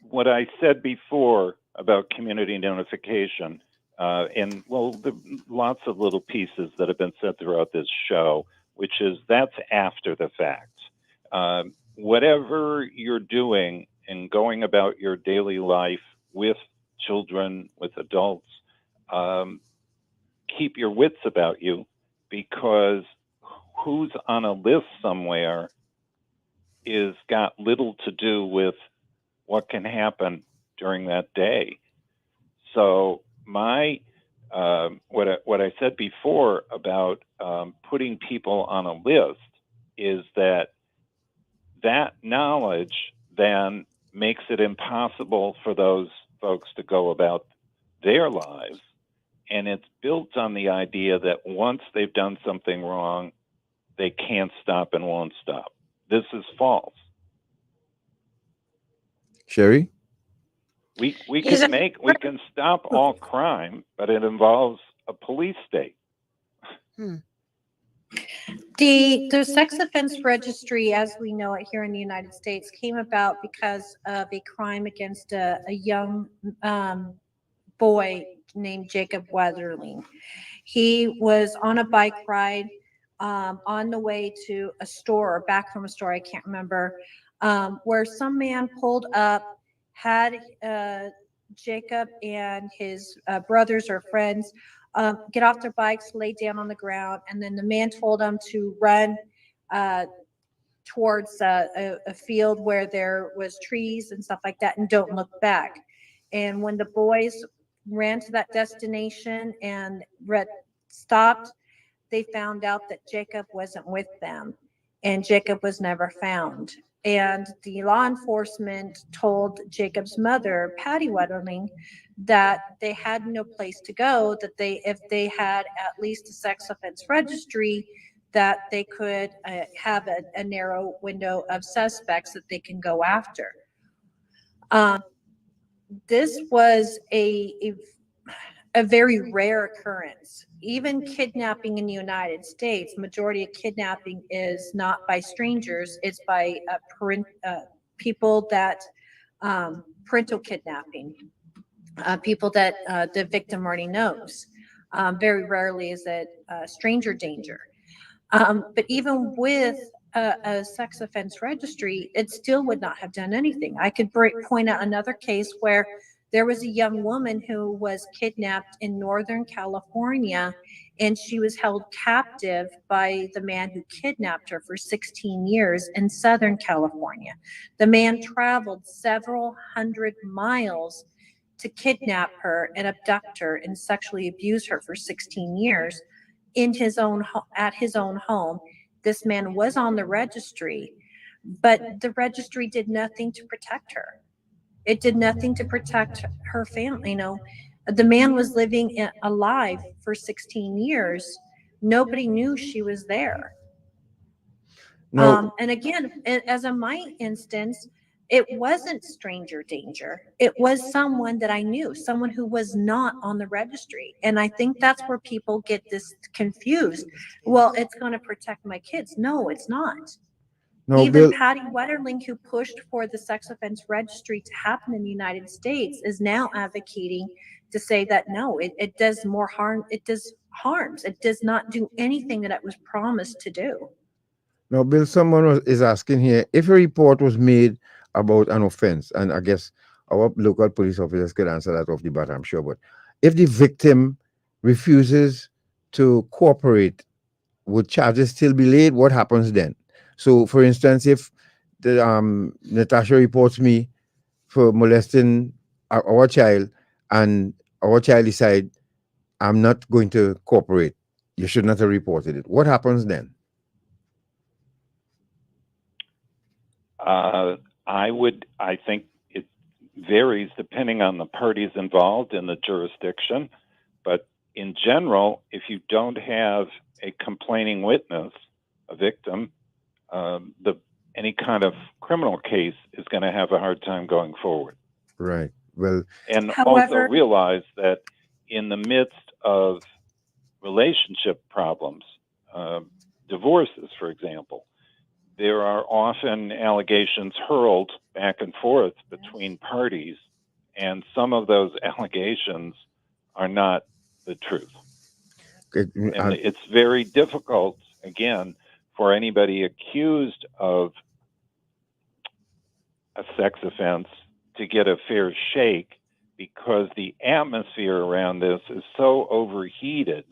what I said before about community notification, and lots of little pieces that have been said throughout this show, which is that's after the fact. Whatever you're doing and going about your daily life with children, with adults, keep your wits about you, because who's on a list somewhere is got little to do with what can happen during that day. So my what I said before about putting people on a list is that knowledge then makes it impossible for those folks to go about their lives. And it's built on the idea that once they've done something wrong, they can't stop and won't stop. This is false. Sherri? We can stop all crime, but it involves a police state. The sex offense registry, as we know it here in the United States, came about because of a crime against a young boy named Jacob Weatherling. He was on a bike ride on the way to a store or back from a store, I can't remember, where some man pulled up, had Jacob and his brothers or friends get off their bikes, lay down on the ground, and then the man told them to run towards a field where there was trees and stuff like that, and don't look back. And when the boys ran to that destination and stopped, they found out that Jacob wasn't with them, and Jacob was never found. And the law enforcement told Jacob's mother, Patty Weatherling, that they had no place to go, that if they had at least a sex offense registry, that they could have a narrow window of suspects that they can go after. This was a very rare occurrence. Even kidnapping in the United States, majority of kidnapping is not by strangers, it's by people that, parental kidnapping, people that the victim already knows. Very rarely is it stranger danger. But even with a sex offense registry, it still would not have done anything. I could point out another case where there was a young woman who was kidnapped in Northern California, and she was held captive by the man who kidnapped her for 16 years in Southern California. The man traveled several hundred miles to kidnap her and abduct her and sexually abuse her for 16 years at his own home. This man was on the registry, but the registry did nothing to protect her. It did nothing to protect her family. You know, the man was living alive for 16 years. Nobody knew she was there. No. And again, as in my instance, it wasn't stranger danger. It was someone that I knew, someone who was not on the registry. And I think that's where people get this confused. Well, it's going to protect my kids. No, it's not. No, Even Bill. Patty Wetterling, who pushed for the sex offense registry to happen in the United States, is now advocating to say that no, it does more harm. It does harms. It does not do anything that it was promised to do. Now, Bill, is asking here if a report was made about an offense, and I guess our local police officers could answer that off the bat, I'm sure. But if the victim refuses to cooperate, would charges still be laid? What happens then? So, for instance, if the Natasha reports me for molesting our child, and our child decide I'm not going to cooperate, you should not have reported it. What happens then? I think it varies depending on the parties involved in the jurisdiction. But in general, if you don't have a complaining witness, a victim, any kind of criminal case is going to have a hard time going forward. Right. Well, and also realize that in the midst of relationship problems, divorces, for example, there are often allegations hurled back and forth between parties, and some of those allegations are not the truth. And it's very difficult, again, for anybody accused of a sex offense to get a fair shake, because the atmosphere around this is so overheated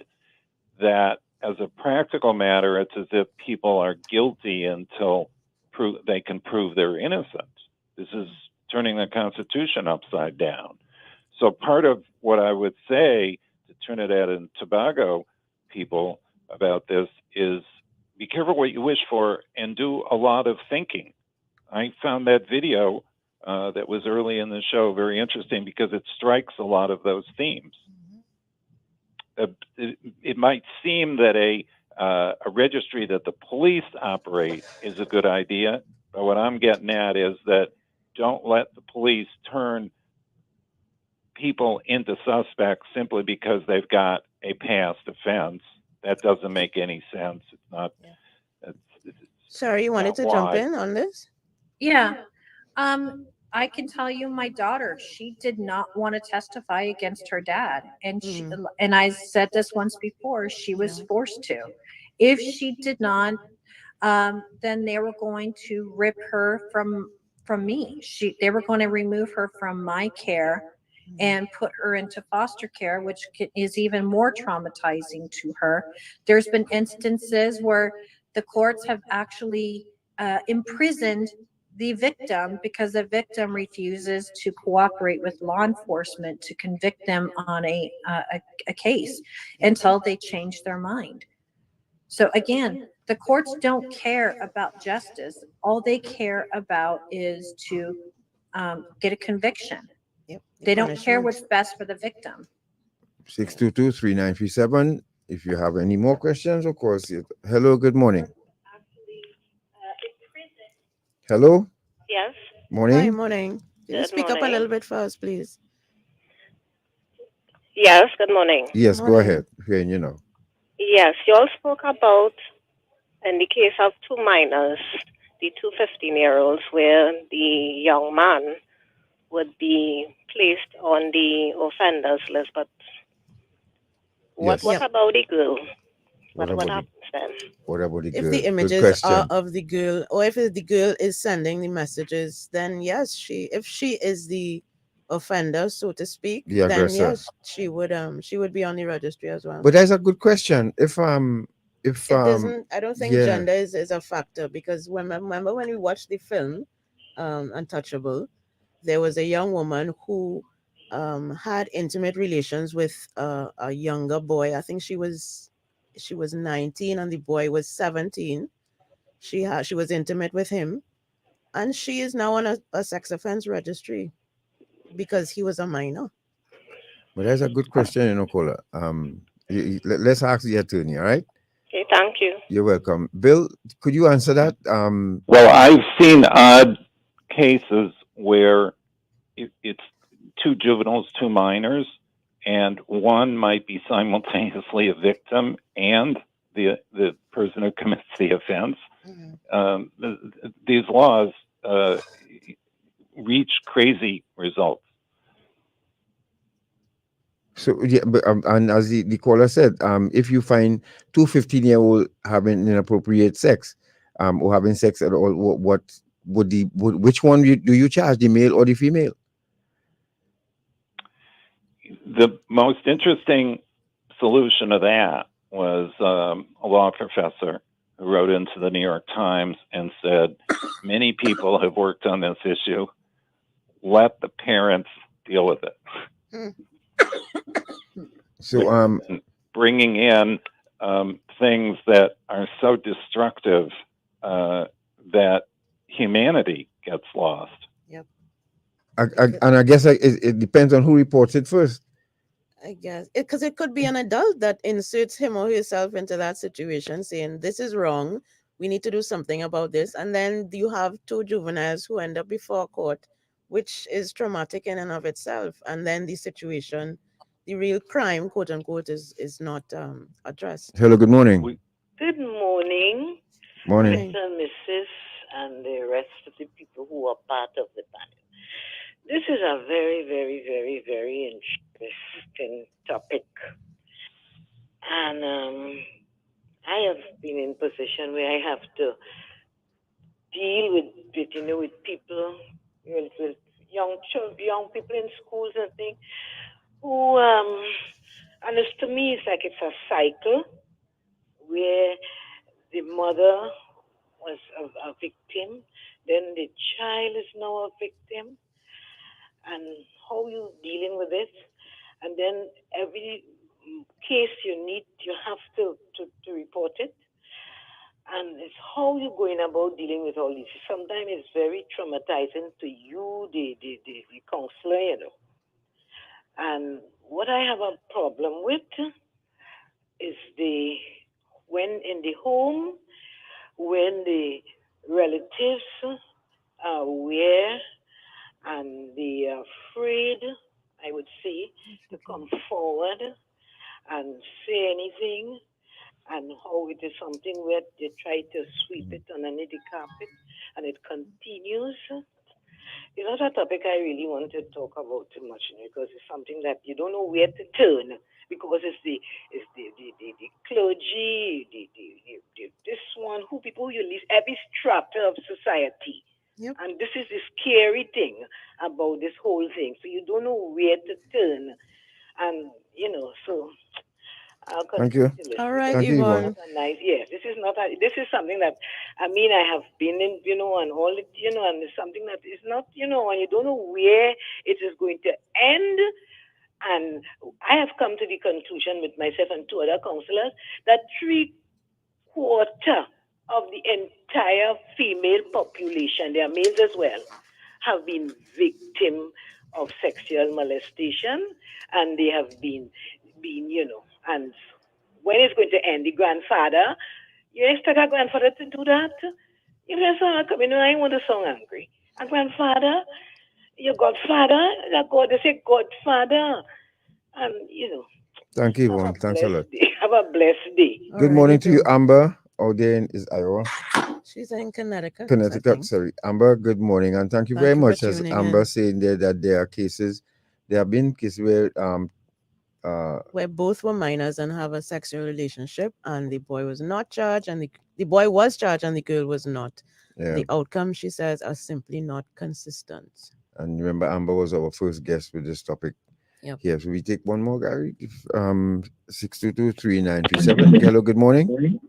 that as a practical matter, it's as if people are guilty until they can prove they're innocent. This is turning the Constitution upside down. So part of what I would say to Trinidad and Tobago people about this is be careful what you wish for and do a lot of thinking. I found that video that was early in the show very interesting because it strikes a lot of those themes. It might seem that a registry that the police operate is a good idea, but what I'm getting at is that don't let the police turn people into suspects simply because they've got a past offense. That doesn't make any sense. It's not. Sorry, you wanted to jump in on this? Yeah. I can tell you my daughter, she did not want to testify against her dad. And she, and I said this once before, she was forced to. If she did not, then they were going to rip her from me. They were going to remove her from my care and put her into foster care, which is even more traumatizing to her. There's been instances where the courts have actually imprisoned the victim because the victim refuses to cooperate with law enforcement to convict them on a case until they change their mind. So again, the courts don't care about justice. All they care about is to get a conviction. They don't care what's best for the victim. 622-3937. If you have any more questions, of course. Hello, good morning. Hello? Yes. Morning. Hi, morning. Can you speak up a little bit for us, please? Yes, good morning. Yes, go ahead. Hearing you now. Yes, you all spoke about, in the case of two minors, the two 15-year-olds, where the young man would be placed on the offenders list. But what about the girl? What happens then? What about the girl? If the images are of the girl, or if the girl is sending the messages, then yes, if she is the offender, so to speak, The then aggressor. yes, she would be on the registry as well. But that's a good question. If it doesn't, I don't think yeah. gender is a factor, because remember when we watched the film Untouchable, there was a young woman who had intimate relations with a younger boy. I think she was 19 and the boy was 17. She was intimate with him, and she is now on a sex offense registry because he was a minor. But that's a good question, Kola. Let's ask the attorney, all right? Okay, thank you. You're welcome. Bill, could you answer that? Well, I've seen odd cases where it's two juveniles, two minors, and one might be simultaneously a victim and the person who commits the offense. These laws reach crazy results. So yeah, but, and as the caller said, if you find two 15-year-old having inappropriate sex, or having sex at all, which one do you charge, the male or the female? The most interesting solution to that was a law professor who wrote into the New York Times and said, many people have worked on this issue. Let the parents deal with it. So bringing in things that are so destructive that humanity gets lost. Yep. And I guess it depends on who reports it first. I guess because it could be an adult that inserts him or herself into that situation, saying this is wrong, we need to do something about this, and then you have two juveniles who end up before court, which is traumatic in and of itself, and then the situation, the real crime, quote unquote, is not addressed. Hello, good morning. Good morning, Morning. Mr. and Mrs. and the rest of the people who are part of the panel. This is a very, very, very, very interesting topic. And I have been in a position where I have to deal with people, with young people in schools and things, who, and it's, to me, it's like it's a cycle where the mother was a victim, then the child is now a victim, and how you dealing with it, and then every case you have to report it, and it's how you going about dealing with all this. Sometimes it's very traumatizing to you, the counselor, you know. And what I have a problem with is when in the home, when the relatives are aware and they are afraid, I would say, to come forward and say anything, and how it is something where they try to sweep it underneath the carpet and it continues. It's not a topic I really want to talk about too much, because it's something that you don't know where to turn, because it's the clergy, this one, who people you leave, every strata of society. Yep. And this is the scary thing about this whole thing. So you don't know where to turn. And, so I'll Thank you. All right, Thank you, Yvonne. Yes, this is something that, I have been in, and all it, and it's something that is not, and you don't know where it is going to end. And I have come to the conclusion with myself and two other counselors that 3/4 of the entire female population, they are males as well, have been victim of sexual molestation, and they have been, and when it's going to end, the grandfather, you expect a grandfather to do that? If there's someone coming, I want to sound angry. A grandfather, your godfather, they say godfather, and Thank you, Yvonne. Thanks a lot. Have a blessed day. Good morning to you, Amber. Out there is Iowa. She's in Connecticut. Connecticut, sorry. Amber, good morning. And thank you very much. As Amber saying there that there are cases, there have been cases where both were minors and have a sexual relationship, and the boy was not charged, and the boy was charged and the girl was not. Yeah. The outcome, she says, are simply not consistent. And remember, Amber was our first guest with this topic. Yep. Here, so we take one more, Gary. 622-3937. Hello, good morning.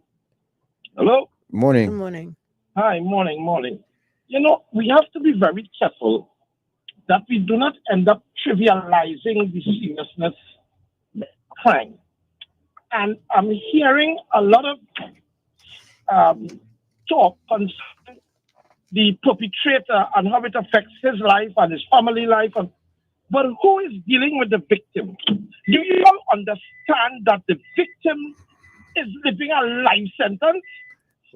Hello. Morning. Good morning. Hi, morning. We have to be very careful that we do not end up trivializing the seriousness of crime. And I'm hearing a lot of talk concerning the perpetrator and how it affects his life and his family life. But who is dealing with the victim? Do you all understand that the victim is living a life sentence,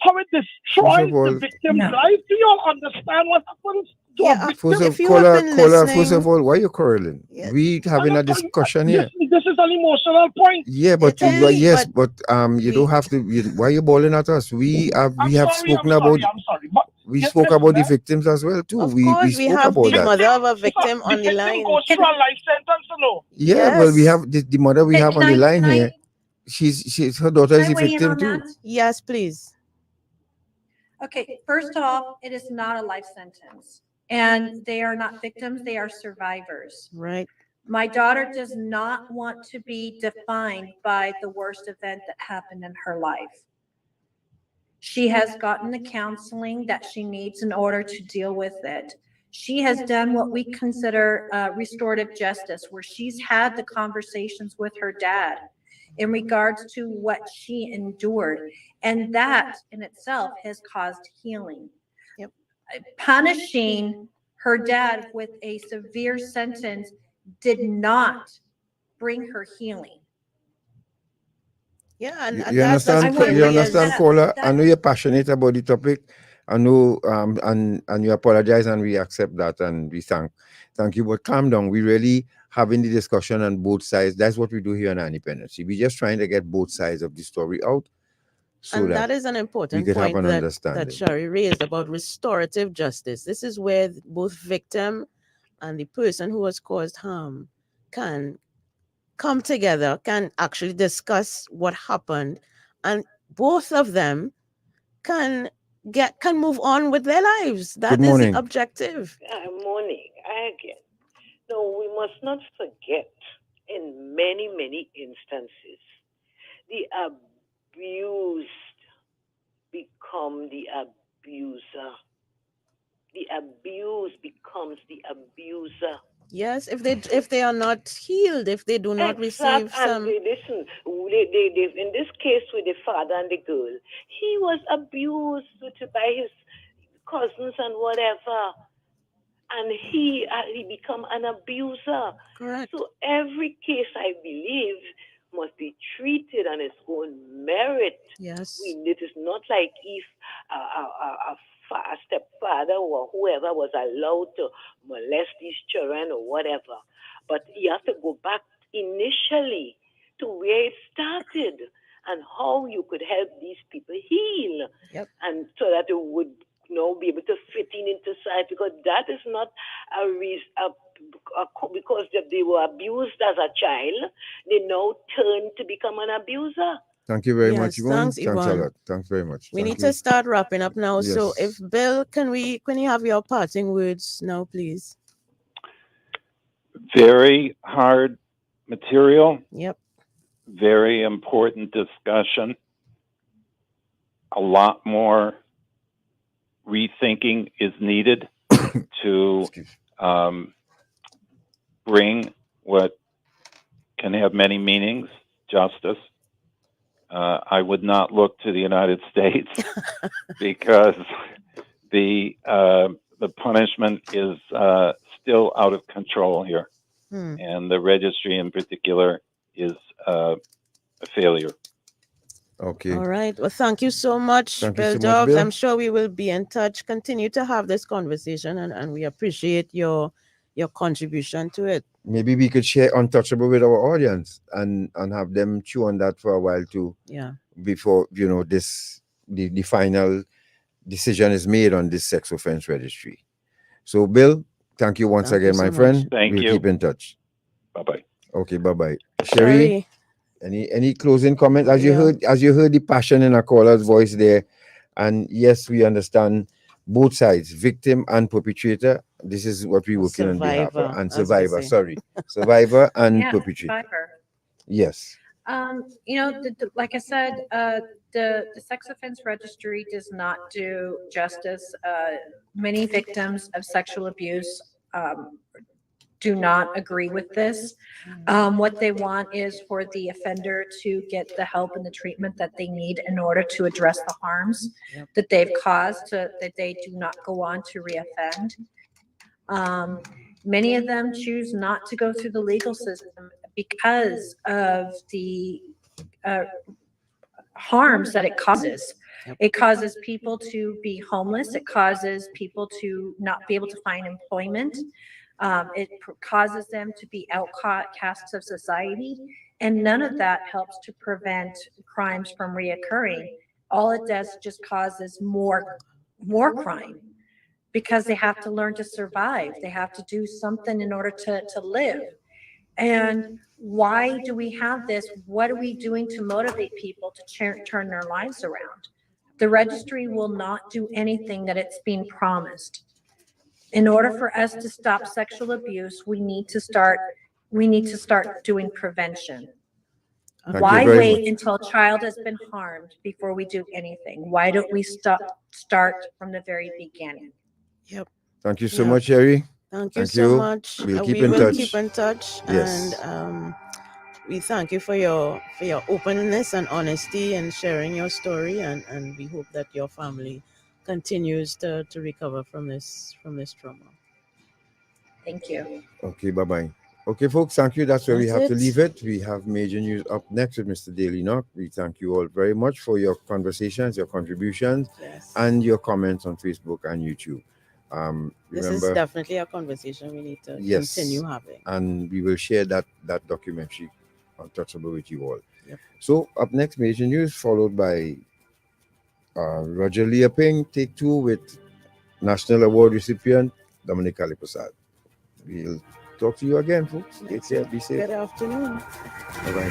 how it First destroys of all, the victim's life. Do you all understand what happens to a victim? first of all, why you quarreling? We having a discussion here. This is an emotional point. Yeah, but yes, but you don't have to. Why you bawling at us? We have spoken about. I'm sorry, but We spoke about the victims as well too. Of we course, we spoke have about the that. mother of a victim on the victim line. goes through a life sentence or no? Yeah, well, we Yes. have the mother we have on the line here. She's her daughter is a victim too. Yes, please. Okay, first off, it is not a life sentence. And they are not victims, they are survivors. Right. My daughter does not want to be defined by the worst event that happened in her life. She has gotten the counseling that she needs in order to deal with it. She has done what we consider restorative justice, where she's had the conversations with her dad in regards to what she endured. And that in itself has caused healing. Yep. Punishing her dad with a severe sentence did not bring her healing. Yeah, and You understand? You understand, caller? I know you're passionate about the topic. I know, and you apologize, and we accept that, and we thank you. But calm down. We really having the discussion on both sides. That's what we do here on Independency. We're just trying to get both sides of the story out, so and that is an important we could have point an that understanding. Sherri raised about restorative justice. This is where both victim and the person who has caused harm can come together, can actually discuss what happened, and both of them can move on with their lives. That is the objective. Morning, again. No, we must not forget, in many, many instances, the abused become the abuser. The abused becomes the abuser. Yes, if they are not healed, if they do not receive some. And listen, they in this case with the father and the girl, he was abused by his cousins and whatever, and he become an abuser. Correct. So every case, I believe, must be treated on its own merit. Yes. It is not like if a stepfather or whoever was allowed to molest these children or whatever. But you have to go back initially to where it started and how you could help these people heal. Yep. And so that they would be able to fit into society, because that is not a reason. Because they were abused as a child, they now turn to become an abuser. Thank you very Yes, much, Yvonne. thanks, Thanks a Yvonne. lot. Thanks very much. We Thank need you. to start wrapping up now. So Yes. if Bill, can you have your parting words now, please? Very hard material. Yep. Very important discussion. A lot more rethinking is needed to bring what can have many meanings, justice. I would not look to the United States because the punishment is still out of control here, and the registry in particular is a failure. Okay. All right. Well, thank you so much, Thank you Bill so much, Dobbs. Bill. I'm sure we will be in touch. Continue to have this conversation, and we appreciate your contribution to it. Maybe we could share Untouchable with our audience and have them chew on that for a while too. Yeah. Before the final decision is made on this sex offense registry. So, Bill, thank you once Thank again, you my so friend. much. Thank we'll you. keep in touch. Bye-bye. Okay, bye-bye. Sherri. Any closing comments? As you heard the passion in a caller's voice there, and yes, we understand both sides, victim and perpetrator. This is what we're working on behalf of, and survivor. Survivor and perpetrator. Survivor. Yes. Like I said, the sex offense registry does not do justice. Many victims of sexual abuse do not agree with this. What they want is for the offender to get the help and the treatment that they need in order to address the harms that they've caused, that they do not go on to reoffend. Many of them choose not to go through the legal system because of the harms that it causes. It causes people to be homeless. It causes people to not be able to find employment. Causes them to be outcasts of society. And none of that helps to prevent crimes from reoccurring. All it does just causes more crime, because they have to learn to survive. They have to do something in order to live. And why do we have this? What are we doing to motivate people to turn their lives around? The registry will not do anything that it's being promised. In order for us to stop sexual abuse, we need to start doing prevention. Why wait until a child has been harmed before we do anything? Why don't we start from the very beginning? Yep. Thank you so much, Sherri. Thank you so much. We'll keep we in will touch. keep in touch. Yes. And we thank you for your openness and honesty and sharing your story, and we hope that your family continues to recover from this trauma. Thank you. Okay, bye-bye. Okay, folks, thank you. That's where we That's have to it. leave it. We have major news up next with Mr. Daly Knock. We thank you all very much for your conversations, your contributions, and your comments on Facebook and YouTube. This is definitely a conversation we need to continue having. And we will share that documentary, Untouchable, with you all. Yep. So up next, major news, followed by Roger Leaping, take 2 with National Award recipient Dominic Kalipasad. We'll talk to you again, folks. Take care. Be safe. Good afternoon. Bye-bye.